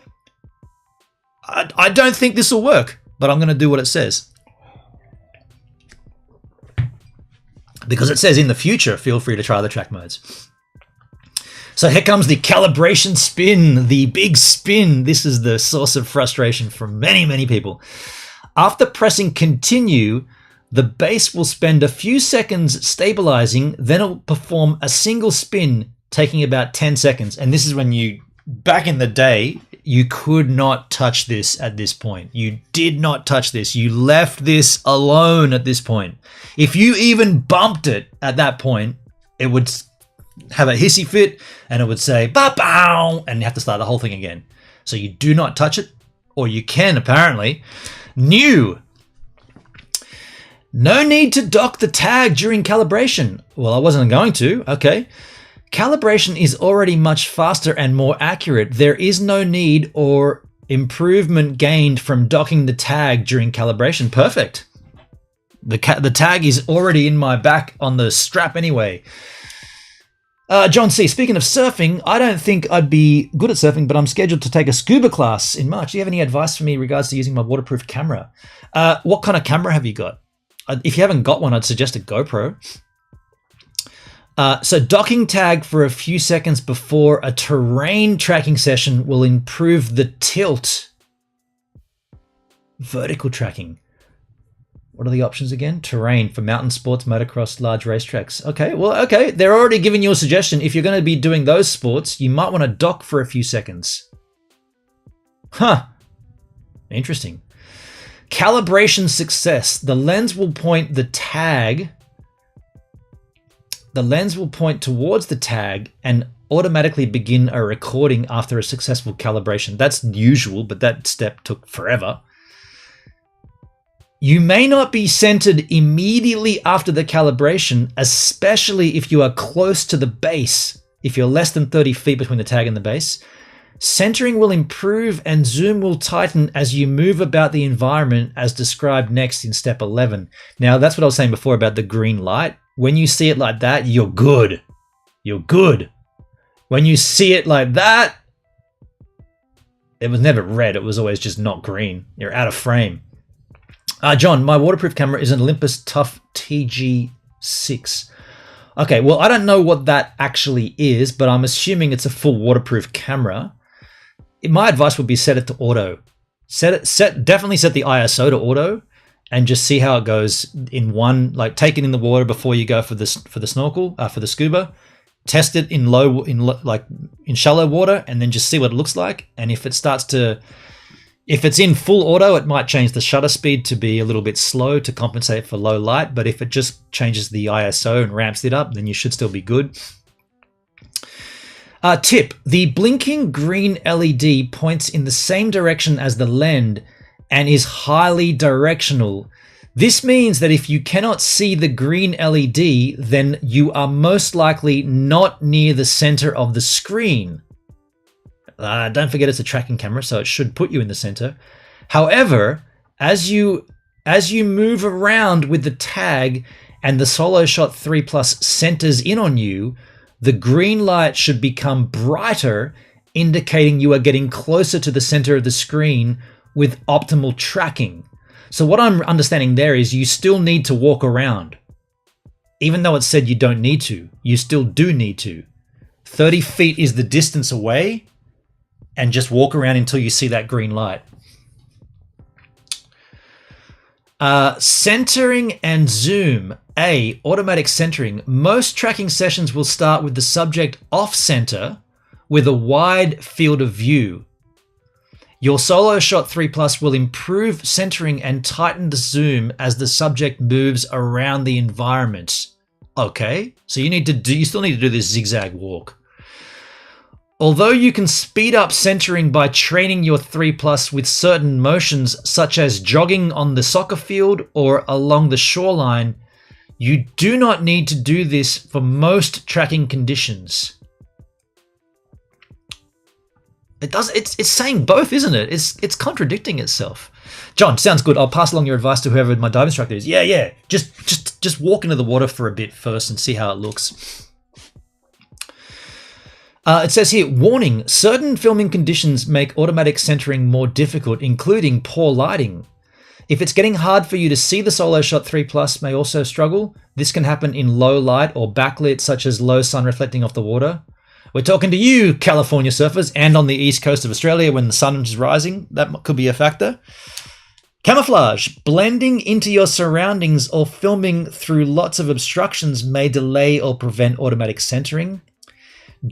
I don't think this will work, but I'm going to do what it says. Because it says in the future, feel free to try the track modes. So here comes the calibration spin, the big spin. This is the source of frustration for many, many people. After pressing continue, the base will spend a few seconds stabilizing, then it will perform a single spin, taking about 10 seconds. And this is when back in the day, you could not touch this at this point. You did not touch this. You left this alone at this point. If you even bumped it at that point, it would have a hissy fit and it would say, ba-bow, and you have to start the whole thing again. So you do not touch it, or you can apparently. New. No need to dock the tag during calibration. Well, I wasn't going to. Okay. Calibration is already much faster and more accurate. There is no need or improvement gained from docking the tag during calibration. Perfect. The tag is already in my back on the strap anyway. John C, speaking of surfing, I don't think I'd be good at surfing, but I'm scheduled to take a scuba class in March. Do you have any advice for me in regards to using my waterproof camera? What kind of camera have you got? If you haven't got one, I'd suggest a GoPro. So docking tag for a few seconds before a terrain tracking session will improve the tilt. Vertical tracking. What are the options again? Terrain for mountain sports, motocross, large racetracks. Okay, well, okay. They're already giving you a suggestion. If you're going to be doing those sports, you might want to dock for a few seconds. Huh. Interesting. Calibration success. The lens will point towards the tag and automatically begin a recording after a successful calibration. That's usual, but that step took forever. You may not be centered immediately after the calibration, especially if you are close to the base. If you're less than 30 feet between the tag and the base, centering will improve and zoom will tighten as you move about the environment as described next in step 11. Now, that's what I was saying before about the green light. When you see it like that, you're good. You're good. When you see it like that, it was never red. It was always just not green. You're out of frame. John, my waterproof camera is an Olympus Tough TG6. Okay, well, I don't know what that actually is, but I'm assuming it's a full waterproof camera. My advice would be set it to auto. Definitely set the ISO to auto, and just see how it goes in one. Like, take it in the water before you go for the snorkel, for the scuba. Test it in shallow water, and then just see what it looks like. And if it's in full auto, it might change the shutter speed to be a little bit slow to compensate for low light. But if it just changes the ISO and ramps it up, then you should still be good. Tip: the blinking green LED points in the same direction as the lens and is highly directional. This means that if you cannot see the green LED, then you are most likely not near the center of the screen. Don't forget it's a tracking camera, so it should put you in the center. However, as you move around with the tag and the Soloshot 3 Plus centers in on you, the green light should become brighter, indicating you are getting closer to the center of the screen with optimal tracking. So what I'm understanding there is you still need to walk around. Even though it said you don't need to, you still do need to. 30 feet is the distance away, and just walk around until you see that green light. Centering and zoom. Automatic centering. Most tracking sessions will start with the subject off center with a wide field of view. Your Soloshot 3 Plus will improve centering and tighten the zoom as the subject moves around the environment. Okay, so you still need to do this zigzag walk. Although you can speed up centering by training your 3 Plus with certain motions, such as jogging on the soccer field or along the shoreline, you do not need to do this for most tracking conditions. It's saying both, isn't it? It's contradicting itself. John, sounds good. I'll pass along your advice to whoever my dive instructor is. Yeah. Just walk into the water for a bit first and see how it looks. It says here, warning, certain filming conditions make automatic centering more difficult, including poor lighting. If it's getting hard for you to see, the Soloshot 3 Plus may also struggle. This can happen in low light or backlit, such as low sun reflecting off the water. We're talking to you, California surfers, and on the east coast of Australia when the sun is rising. That could be a factor. Camouflage. Blending into your surroundings or filming through lots of obstructions may delay or prevent automatic centering.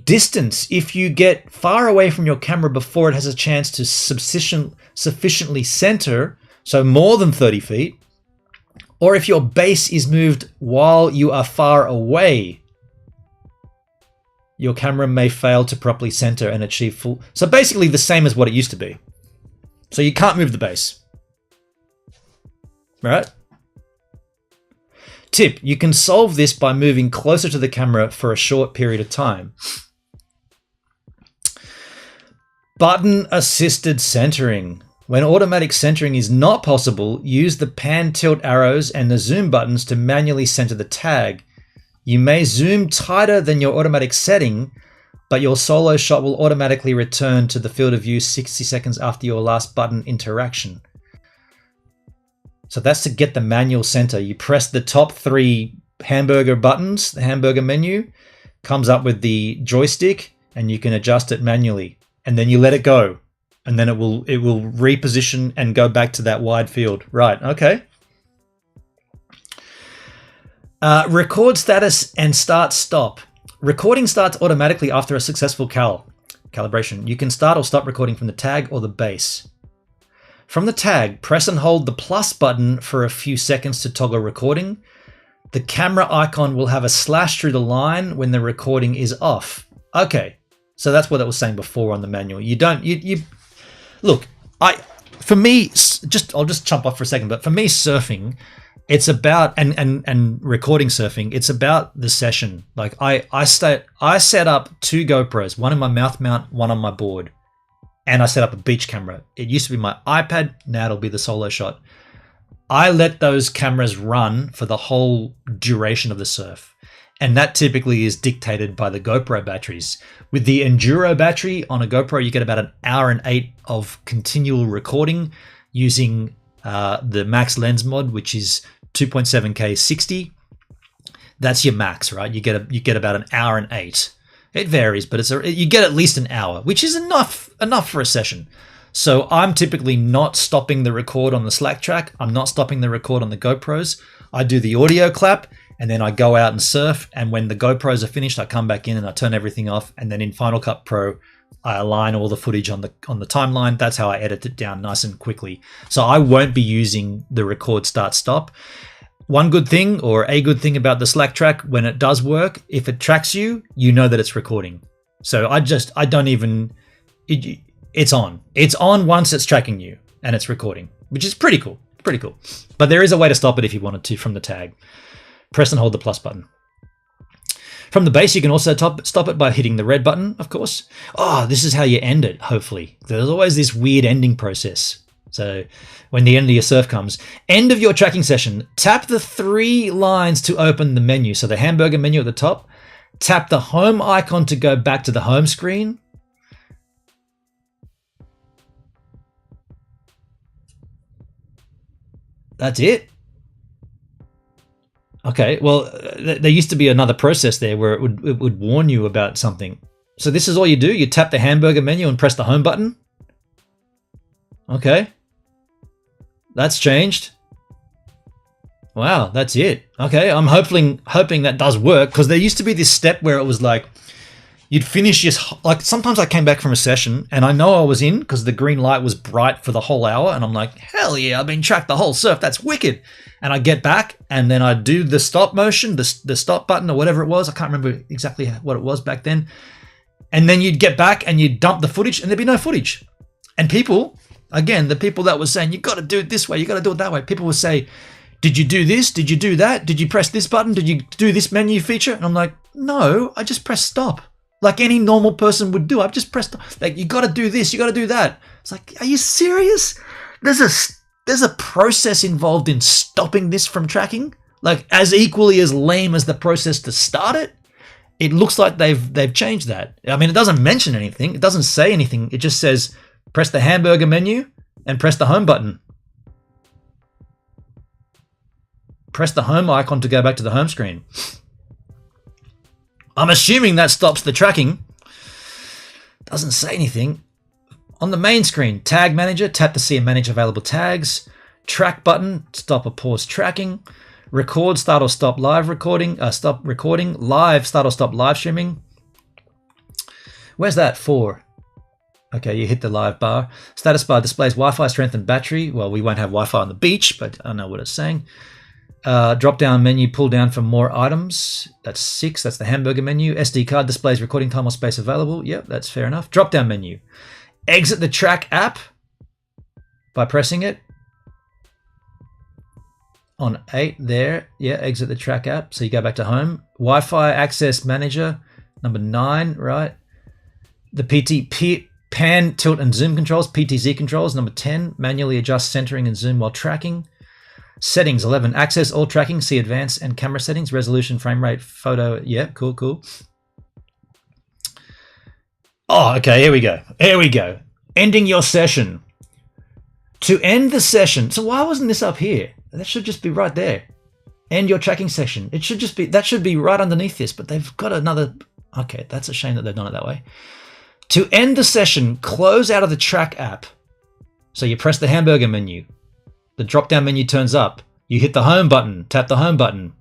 Distance. If you get far away from your camera before it has a chance to sufficiently center, so more than 30 feet, or if your base is moved while you are far away, your camera may fail to properly center and achieve full. So basically the same as what it used to be. So you can't move the base. Right? Tip, you can solve this by moving closer to the camera for a short period of time. Button assisted centering. When automatic centering is not possible, use the pan tilt arrows and the zoom buttons to manually center the tag. You may zoom tighter than your automatic setting, but your Soloshot will automatically return to the field of view 60 seconds after your last button interaction. So that's to get the manual center. You press the top 3 hamburger buttons, the hamburger menu comes up with the joystick, and you can adjust it manually. And then you let it go, and then it will reposition and go back to that wide field. Right, okay. Record status and stop. Recording starts automatically after a successful calibration. You can start or stop recording from the tag or the base. From the tag, press and hold the plus button for a few seconds to toggle recording. The camera icon will have a slash through the line when the recording is off. Okay, so that's what I was saying before on the manual. Look, for me, I'll just jump off for a second, but for me, surfing, it's about and recording surfing, it's about the session. Like I set up 2 GoPros, one in my mouth mount, one on my board. And I set up a beach camera. It used to be my iPad, now it'll be the Soloshot. I let those cameras run for the whole duration of the surf. And that typically is dictated by the GoPro batteries. With the Enduro battery on a GoPro, you get about 1 hour and 8 of continual recording using the max lens mod, which is 2.7K 60. That's your max, right? You get about 1 hour and 8. It varies, but you get at least 1 hour, which is enough for a session. So I'm typically not stopping the record on the Slack track. I'm not stopping the record on the GoPros. I do the audio clap and then I go out and surf. And when the GoPros are finished, I come back in and I turn everything off. And then in Final Cut Pro, I align all the footage on the timeline. That's how I edit it down nice and quickly. So I won't be using the record start stop. One good thing, or a good thing about the Slack track, when it does work, if it tracks you, you know that it's recording. So it's on. It's on once it's tracking you and it's recording, which is pretty cool. Pretty cool. But there is a way to stop it if you wanted to from the tag. Press and hold the plus button. From the base, you can also stop it by hitting the red button, of course. Oh, this is how you end it, hopefully. There's always this weird ending process. So when the end of your surf comes, end of your tracking session, tap the 3 lines to open the menu. So the hamburger menu at the top, tap the home icon to go back to the home screen. That's it. Okay, well, there used to be another process there where it would warn you about something. So this is all you do? You tap the hamburger menu and press the home button? Okay. That's changed. Wow, that's it. Okay, I'm hoping that does work, because there used to be this step where it was like, you'd finish your, like sometimes I came back from a session and I know I was in because the green light was bright for the whole hour and I'm like, hell yeah, I've been tracked the whole surf. That's wicked. And I get back and then I do the stop motion, the stop button or whatever it was. I can't remember exactly what it was back then. And then you'd get back and you'd dump the footage and there'd be no footage. And people, again, the people that were saying, you got to do it this way, you got to do it that way. People would say, did you do this? Did you do that? Did you press this button? Did you do this menu feature? And I'm like, no, I just press stop. Like any normal person would do. I've just pressed, like, you got to do this, you got to do that. It's like, are you serious? There's a process involved in stopping this from tracking, like as equally as lame as the process to start it. It looks like they've changed that. I mean, it doesn't mention anything. It doesn't say anything. It just says, press the hamburger menu and press the home button. Press the home icon to go back to the home screen. I'm assuming that stops the tracking. Doesn't say anything. On the main screen, tag manager, tap to see and manage available tags. Track button, stop or pause tracking. Record, start or stop live recording. Stop recording. Live, start or stop live streaming. Where's that for? Okay, you hit the live bar. Status bar displays Wi-Fi strength and battery. Well, we won't have Wi-Fi on the beach, but I know what it's saying. Drop down menu, pull down for more items. That's 6. That's the hamburger menu. SD card displays recording time or space available. Yep, that's fair enough. Drop down menu. Exit the track app by pressing it. On 8 there. Yeah, exit the track app. So you go back to home. Wi-Fi access manager, number 9, right? The pan, tilt and zoom controls, PTZ controls, number 10. Manually adjust centering and zoom while tracking. Settings, 11. Access all tracking, see advanced and camera settings, resolution, frame rate, photo. Yeah, cool. Oh, okay, here we go. Ending your session. To end the session. So why wasn't this up here? That should just be right there. End your tracking session. It should just be, that should be right underneath this, but they've got another. Okay, that's a shame that they've done it that way. To end the session, close out of the track app. So you press the hamburger menu. The drop-down menu turns up. You hit the home button. Tap the home button.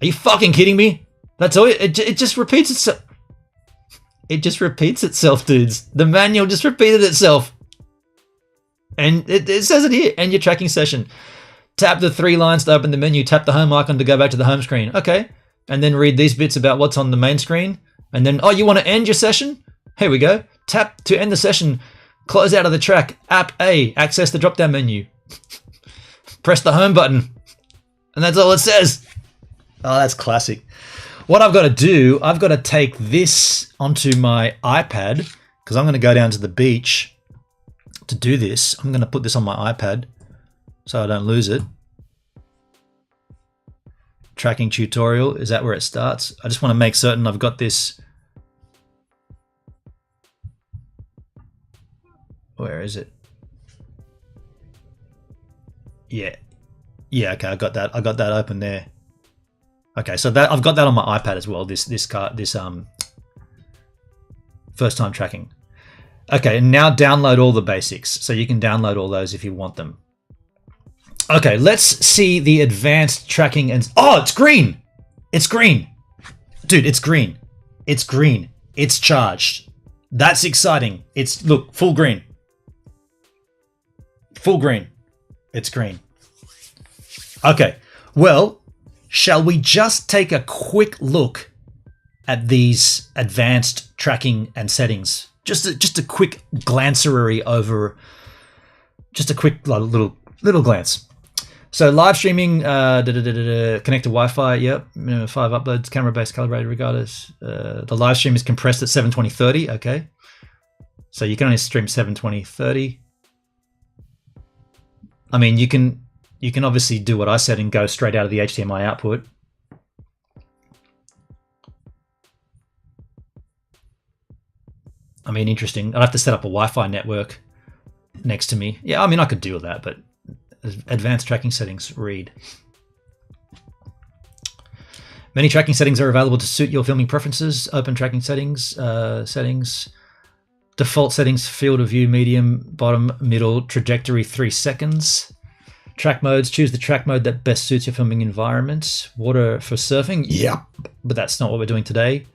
Are you fucking kidding me? That's all. It just repeats itself. It just repeats itself, dudes. The manual just repeated itself. And it says it here. End your tracking session. Tap the 3 lines to open the menu. Tap the home icon to go back to the home screen. Okay. And then read these bits about what's on the main screen. And then, oh, you want to end your session? Here we go. Tap to end the session. Close out of the track. App A. Access the drop-down menu. Press the home button. And that's all it says. Oh, that's classic. What I've got to do, I've got to take this onto my iPad because I'm going to go down to the beach to do this. I'm going to put this on my iPad so I don't lose it. Tracking tutorial. Is that where it starts? I just want to make certain I've got this. Where is it? Yeah. Yeah, okay, I got that open there. Okay, so that I've got that on my iPad as well, this first time tracking. Okay, and now download all the basics. So you can download all those if you want them. Okay, let's see the advanced tracking and... Oh, it's green! It's green! Dude, it's green. It's green. It's charged. That's exciting. It's, look, full green. Full green. It's green. Okay, well, shall we just take a quick look at these advanced tracking and settings? Just a quick glancery over... Just a quick little glance. So live streaming, connect to Wi-Fi, yep, 5 uploads, camera-based calibrated regardless. The live stream is compressed at 720/30, okay. So you can only stream 720/30. I mean, you can obviously do what I said and go straight out of the HDMI output. I mean, interesting. I'd have to set up a Wi-Fi network next to me. Yeah, I mean, I could do that, but advanced tracking settings, read. Many tracking settings are available to suit your filming preferences. Open tracking settings, default settings, field of view, medium, bottom, middle, trajectory 3 seconds. Track modes, choose the track mode that best suits your filming environment. Water for surfing, yep, but that's not what we're doing today.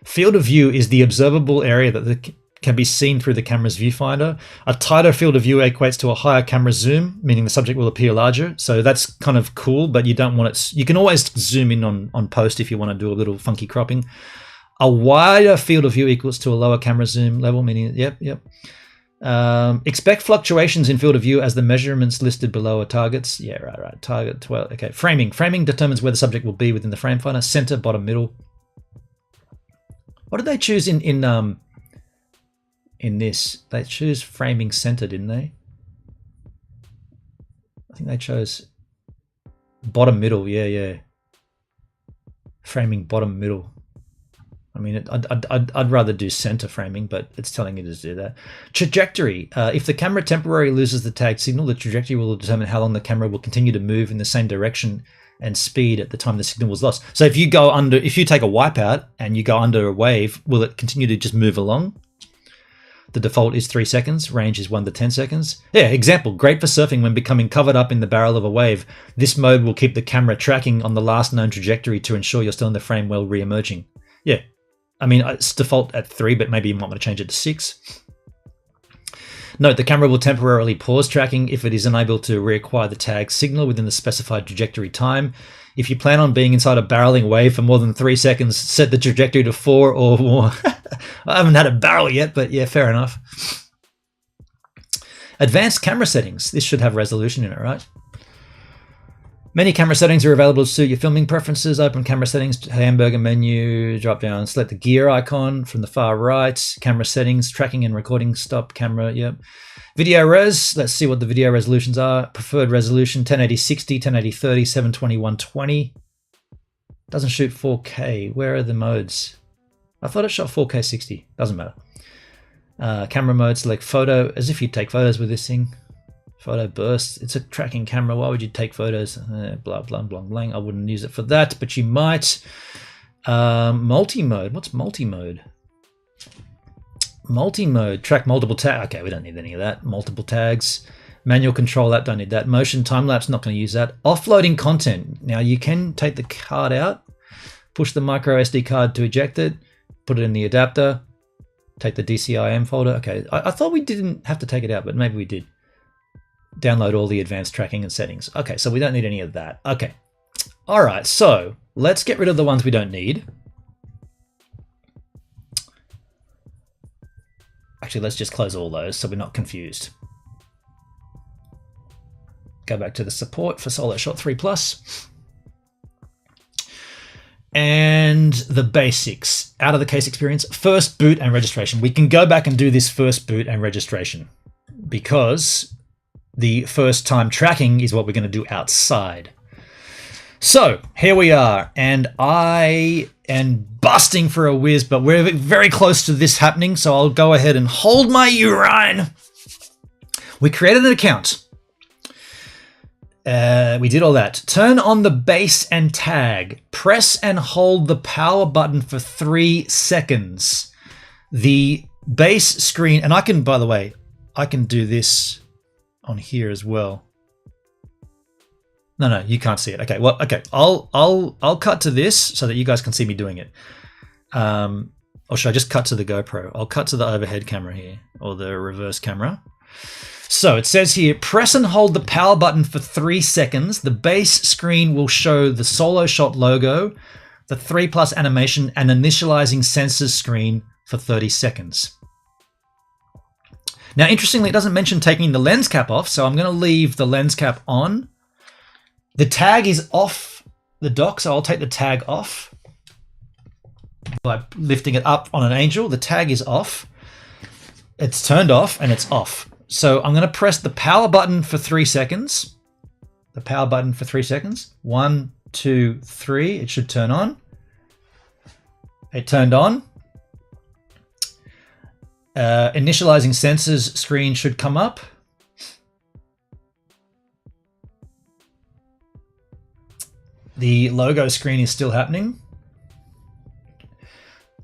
Field of view is the observable area that can be seen through the camera's viewfinder. A tighter field of view equates to a higher camera zoom, meaning the subject will appear larger. So that's kind of cool, but you don't want it. You can always zoom in on post if you want to do a little funky cropping. A wider field of view equals to a lower camera zoom level, meaning, yep. Expect fluctuations in field of view as the measurements listed below are targets. Yeah, right. Target 12. Okay, framing. Framing determines where the subject will be within the frame finder. Center, bottom, middle. What did they choose in this? They choose framing center, didn't they? I think they chose bottom middle. Yeah. Framing bottom middle. I mean, I'd rather do center framing, but it's telling you to do that. Trajectory. If the camera temporarily loses the tag signal, the trajectory will determine how long the camera will continue to move in the same direction and speed at the time the signal was lost. So if you take a wipeout and you go under a wave, will it continue to just move along? The default is 3 seconds. Range is 1 to 10 seconds. Yeah, example, great for surfing when becoming covered up in the barrel of a wave. This mode will keep the camera tracking on the last known trajectory to ensure you're still in the frame while re-emerging. Yeah, I mean, it's default at 3, but maybe you might want to change it to 6. Note, the camera will temporarily pause tracking if it is unable to reacquire the tag signal within the specified trajectory time. If you plan on being inside a barreling wave for more than 3 seconds, set the trajectory to 4 or more. I haven't had a barrel yet, but yeah, fair enough. Advanced camera settings. This should have resolution in it, right? Many camera settings are available to suit your filming preferences. Open camera settings, hamburger menu, drop down, select the gear icon from the far right. Camera settings, tracking and recording, stop camera, yep. Video res, let's see what the video resolutions are. Preferred resolution, 1080-60, 1080-30, 720-120. Doesn't shoot 4K. Where are the modes? I thought it shot 4K 60. Doesn't matter. Camera mode, select photo, as if you take photos with this thing. Photo burst. It's a tracking camera. Why would you take photos? Blah, blah, blah, blah. I wouldn't use it for that, but you might. Multi-mode. What's multi-mode? Multi-mode. Track multiple tags. Okay, we don't need any of that. Multiple tags. Manual control, that don't need that. Motion, time-lapse, not going to use that. Offloading content. Now, you can take the card out, push the micro SD card to eject it, put it in the adapter, take the DCIM folder. Okay, I thought we didn't have to take it out, but maybe we did. Download all the advanced tracking and settings. Okay, so we don't need any of that. Okay. All right, so let's get rid of the ones we don't need. Actually, let's just close all those so we're not confused. Go back to the support for Soloshot 3+. And the basics. Out of the case experience, first boot and registration. We can go back and do this first boot and registration because the first time tracking is what we're going to do outside. So here we are, and I am busting for a whiz, but we're very close to this happening, so I'll go ahead and hold my urine. We created an account. We did all that. Turn on the base and tag. Press and hold the power button for 3 seconds. The base screen, and I can, by the way, I can do this on here as well. No, you can't see it. Okay, well, okay, I'll cut to this so that you guys can see me doing it. Or should I just cut to the GoPro? I'll cut to the overhead camera here, or the reverse camera. So it says here, press and hold the power button for 3 seconds. The base screen will show the Soloshot logo, the 3+ animation, and initializing sensors screen for 30 seconds. Now, interestingly, it doesn't mention taking the lens cap off, so I'm going to leave the lens cap on. The tag is off the dock, so I'll take the tag off by lifting it up on an angel. The tag is off. It's turned off and it's off. So I'm going to press the power button for 3 seconds. The power button for 3 seconds. 1, 2, 3. It should turn on. It turned on. Initializing sensors screen should come up. The logo screen is still happening.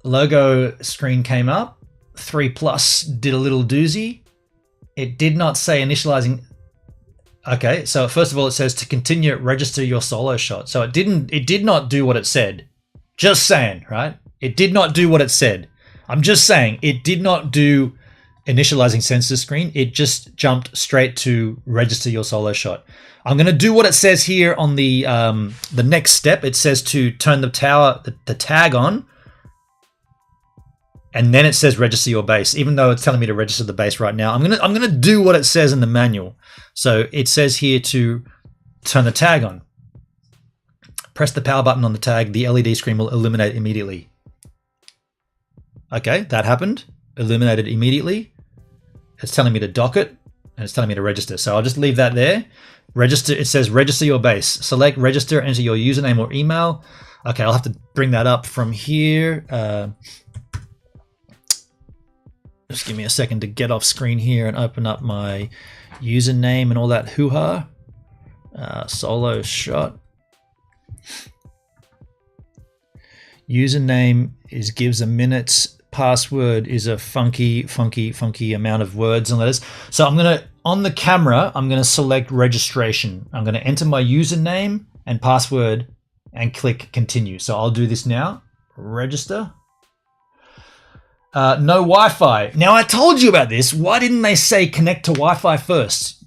Logo screen came up. 3+ did a little doozy. It did not say initializing. Okay, so first of all, it says to continue, register your Soloshot. So it did not do what it said. Just saying, right? It did not do what it said. I'm just saying it did not do initializing sensor screen. It just jumped straight to register your Soloshot. I'm going to do what it says here on the next step. It says to turn the tag on. And then it says register your base, even though it's telling me to register the base right now. I'm gonna do what it says in the manual. So it says here to turn the tag on. Press the power button on the tag. The LED screen will illuminate immediately. Okay, that happened. Illuminated immediately. It's telling me to dock it, and it's telling me to register. So I'll just leave that there. Register. It says register your base. Select register. Enter your username or email. Okay, I'll have to bring that up from here. Just give me a second to get off screen here and open up my username and all that hoo-ha. Soloshot. Username is gives a minute. Password is a funky amount of words and letters. So I'm going to, on the camera, I'm going to select registration. I'm going to enter my username and password and click continue. So I'll do this now. Register. No Wi-Fi. Now I told you about this. Why didn't they say connect to Wi-Fi first?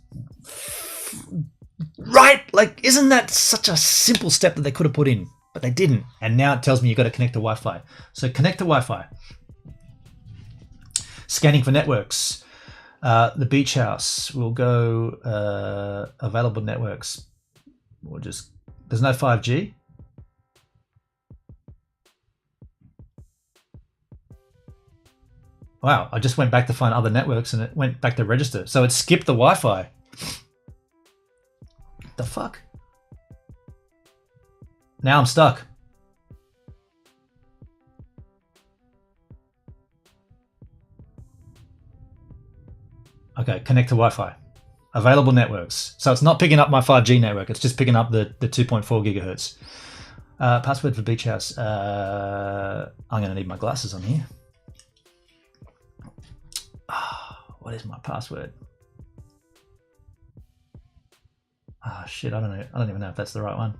Right? Like, isn't that such a simple step that they could have put in? But they didn't. And now it tells me you've got to connect to Wi-Fi. So connect to Wi-Fi. Scanning for networks. The beach house will go available networks. We'll just, there's no 5G. Wow, I just went back to find other networks and it went back to register. So it skipped the Wi-Fi. The fuck? Now I'm stuck. Okay, connect to Wi-Fi. Available networks. So it's not picking up my 5G network. It's just picking up the 2.4 gigahertz. Password for beach house. I'm going to need my glasses on here. What is my password? Oh shit, I don't know. I don't even know if that's the right one.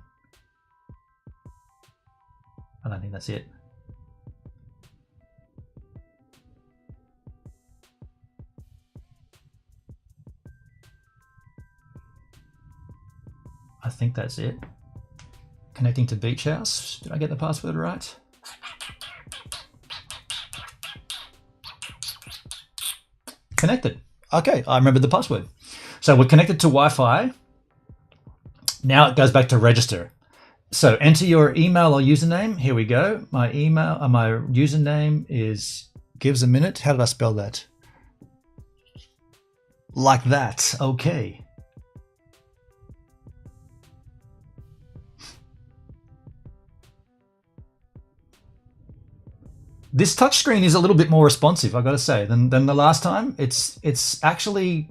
I don't think that's it. I think that's it. Connecting to beach house. Did I get the password right? Connected. Okay, I remembered the password. So we're connected to Wi-Fi. Now it goes back to register. So enter your email or username. Here we go. My email, my username is gives a minute. How did I spell that? Like that. Okay. This touchscreen is a little bit more responsive, I've got to say, than the last time. It's actually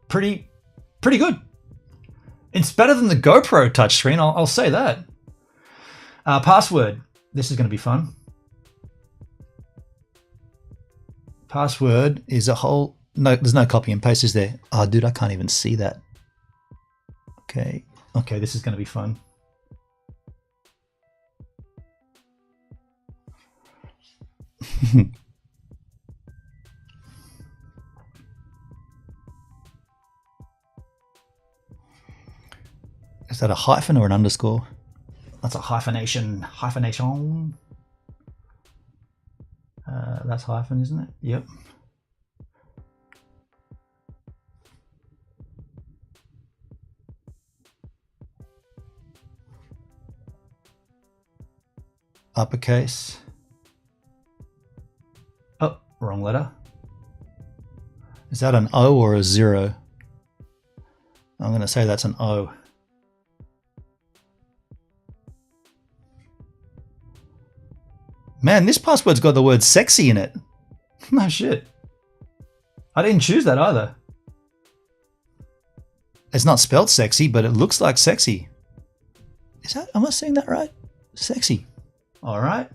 pretty good. It's better than the GoPro touchscreen, I'll say that. Password. This is going to be fun. Password is a whole... No, there's no copy and paste, is there? Oh, dude, I can't even see that. Okay. Okay, this is going to be fun. Is that a hyphen or an underscore? That's a hyphenation. Hyphenation. That's hyphen, isn't it? Yep. Uppercase. Oh, wrong letter. Is that an O or a 0? I'm going to say that's an O. Man, this password's got the word sexy in it. No shit. I didn't choose that either. It's not spelled sexy, but it looks like sexy. Is that, am I saying that right? Sexy. All right.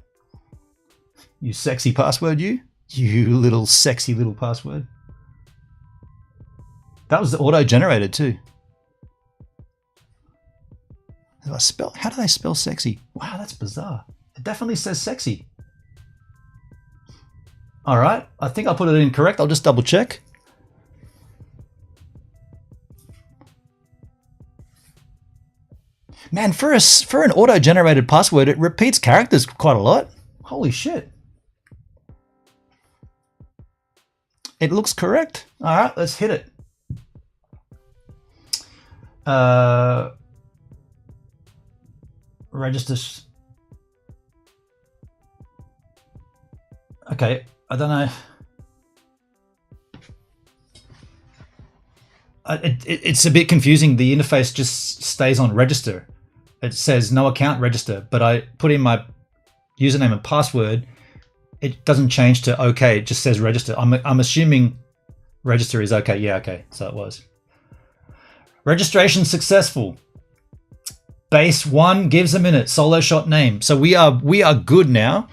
You sexy password, you. You little sexy little password. That was auto-generated too. How do they spell sexy? Wow, that's bizarre. It definitely says sexy. All right, I think I put it in correct. I'll just double check. Man, for an auto-generated password, it repeats characters quite a lot. Holy shit. It looks correct. All right, let's hit it. Registers. Okay, I don't know. It's a bit confusing. The interface just stays on register. It says no account register, but I put in my username and password. It doesn't change to okay. It just says register. I'm assuming register is okay. Yeah, okay. So it was. Registration successful. Base 1 gives a minute. Soloshot name. So we are good now.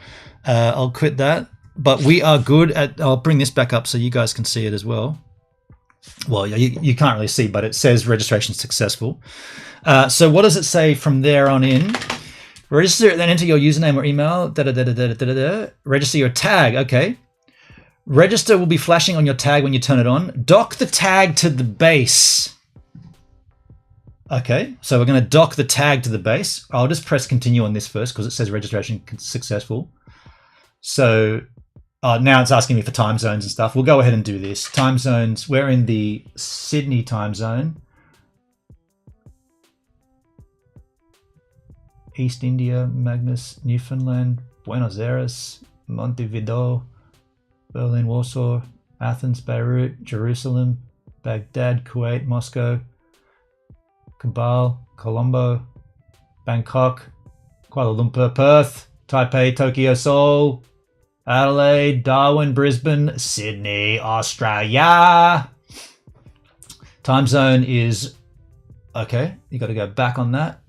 I'll quit that. But we are good at. I'll bring this back up so you guys can see it as well. Well, you can't really see, but it says registration successful. So what does it say from there on in? Register, then enter your username or email. Register your tag. Okay. Register will be flashing on your tag when you turn it on. Dock the tag to the base. Okay, so we're going to dock the tag to the base. I'll just press continue on this first because it says registration successful. So now it's asking me for time zones and stuff. We'll go ahead and do this. Time zones, we're in the Sydney time zone. East India, Magnus, Newfoundland, Buenos Aires, Montevideo, Berlin, Warsaw, Athens, Beirut, Jerusalem, Baghdad, Kuwait, Moscow, Kabul, Colombo, Bangkok, Kuala Lumpur, Perth, Taipei, Tokyo, Seoul, Adelaide, Darwin, Brisbane, Sydney, Australia. Time zone is, okay, you got to go back on that.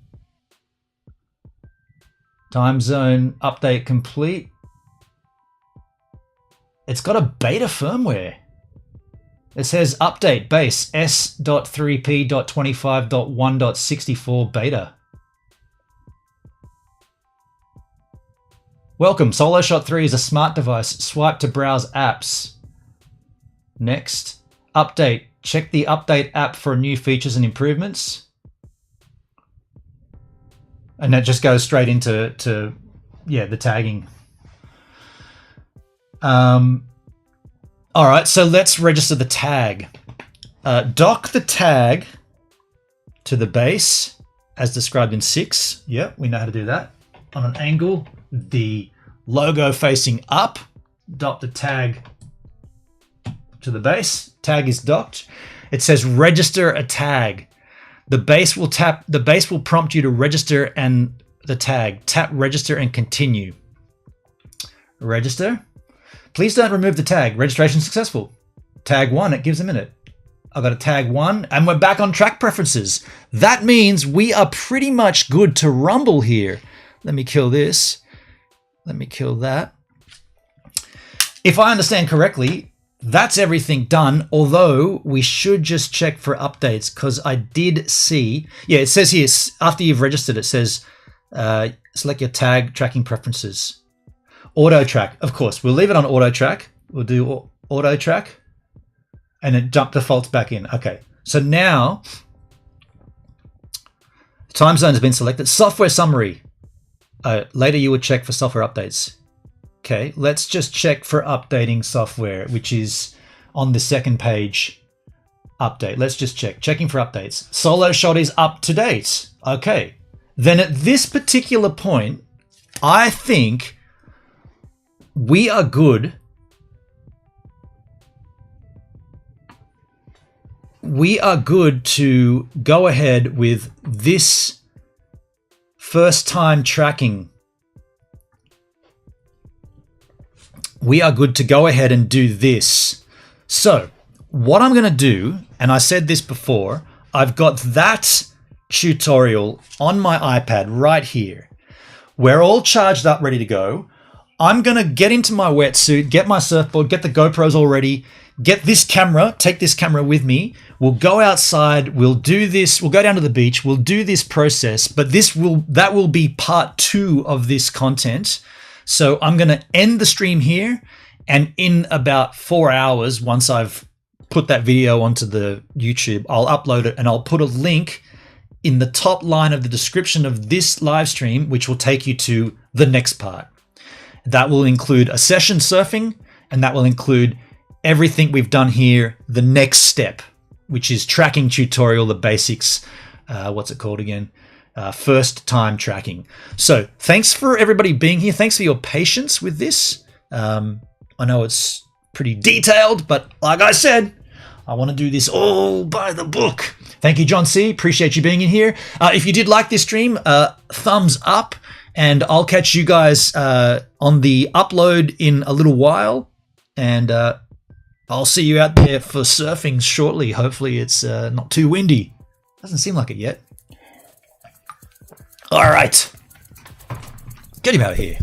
Time zone update complete. It's got a beta firmware. It says update base S.3P.25.1.64 beta. Welcome, Soloshot 3 is a smart device. Swipe to browse apps. Next, update. Check the update app for new features and improvements. And that just goes straight into the tagging. All right, so let's register the tag. Dock the tag to the base as described in 6. Yep, we know how to do that. On an angle, the logo facing up, dock the tag to the base. Tag is docked. It says register a tag. The base will prompt you to register and the tag. Tap register and continue. Register. Please don't remove the tag. Registration successful. Tag 1, it gives a minute. I've got a tag 1 and we're back on track preferences. That means we are pretty much good to rumble here. Let me kill this. Let me kill that. if I understand correctly, that's everything done, although we should just check for updates, because I did see, yeah, it says here, after you've registered, it says, select your tag tracking preferences. Auto track, of course, we'll leave it on auto track. We'll do auto track, and it defaults back in. Okay, so now time zone has been selected. Software summary. Later you would check for software updates. Okay, let's just check for updating software, which is on the second page. Update. Let's just check. Checking for updates. Soloshot is up to date. Okay. Then at this particular point, I think we are good. We are good to go ahead with this first time tracking. We are good to go ahead and do this. So what I'm going to do, and I said this before, I've got that tutorial on my iPad right here. We're all charged up, ready to go. I'm going to get into my wetsuit, get my surfboard, get the GoPros all ready, get this camera, take this camera with me. We'll go outside, we'll do this, we'll go down to the beach, we'll do this process, but that will be part 2 of this content. So I'm going to end the stream here, and in about 4 hours, once I've put that video onto the YouTube, I'll upload it and I'll put a link in the top line of the description of this live stream, which will take you to the next part. That will include a session surfing, and that will include everything we've done here, the next step, which is tracking tutorial, the basics, what's it called again? First time tracking. So thanks for everybody being here. Thanks for your patience with this. I know it's pretty detailed, but like I said, I want to do this all by the book. Thank you, John C. Appreciate you being in here. If you did like this stream, thumbs up, and I'll catch you guys on the upload in a little while. And I'll see you out there for surfing shortly. Hopefully it's not too windy. Doesn't seem like it yet. All right. Get him out of here.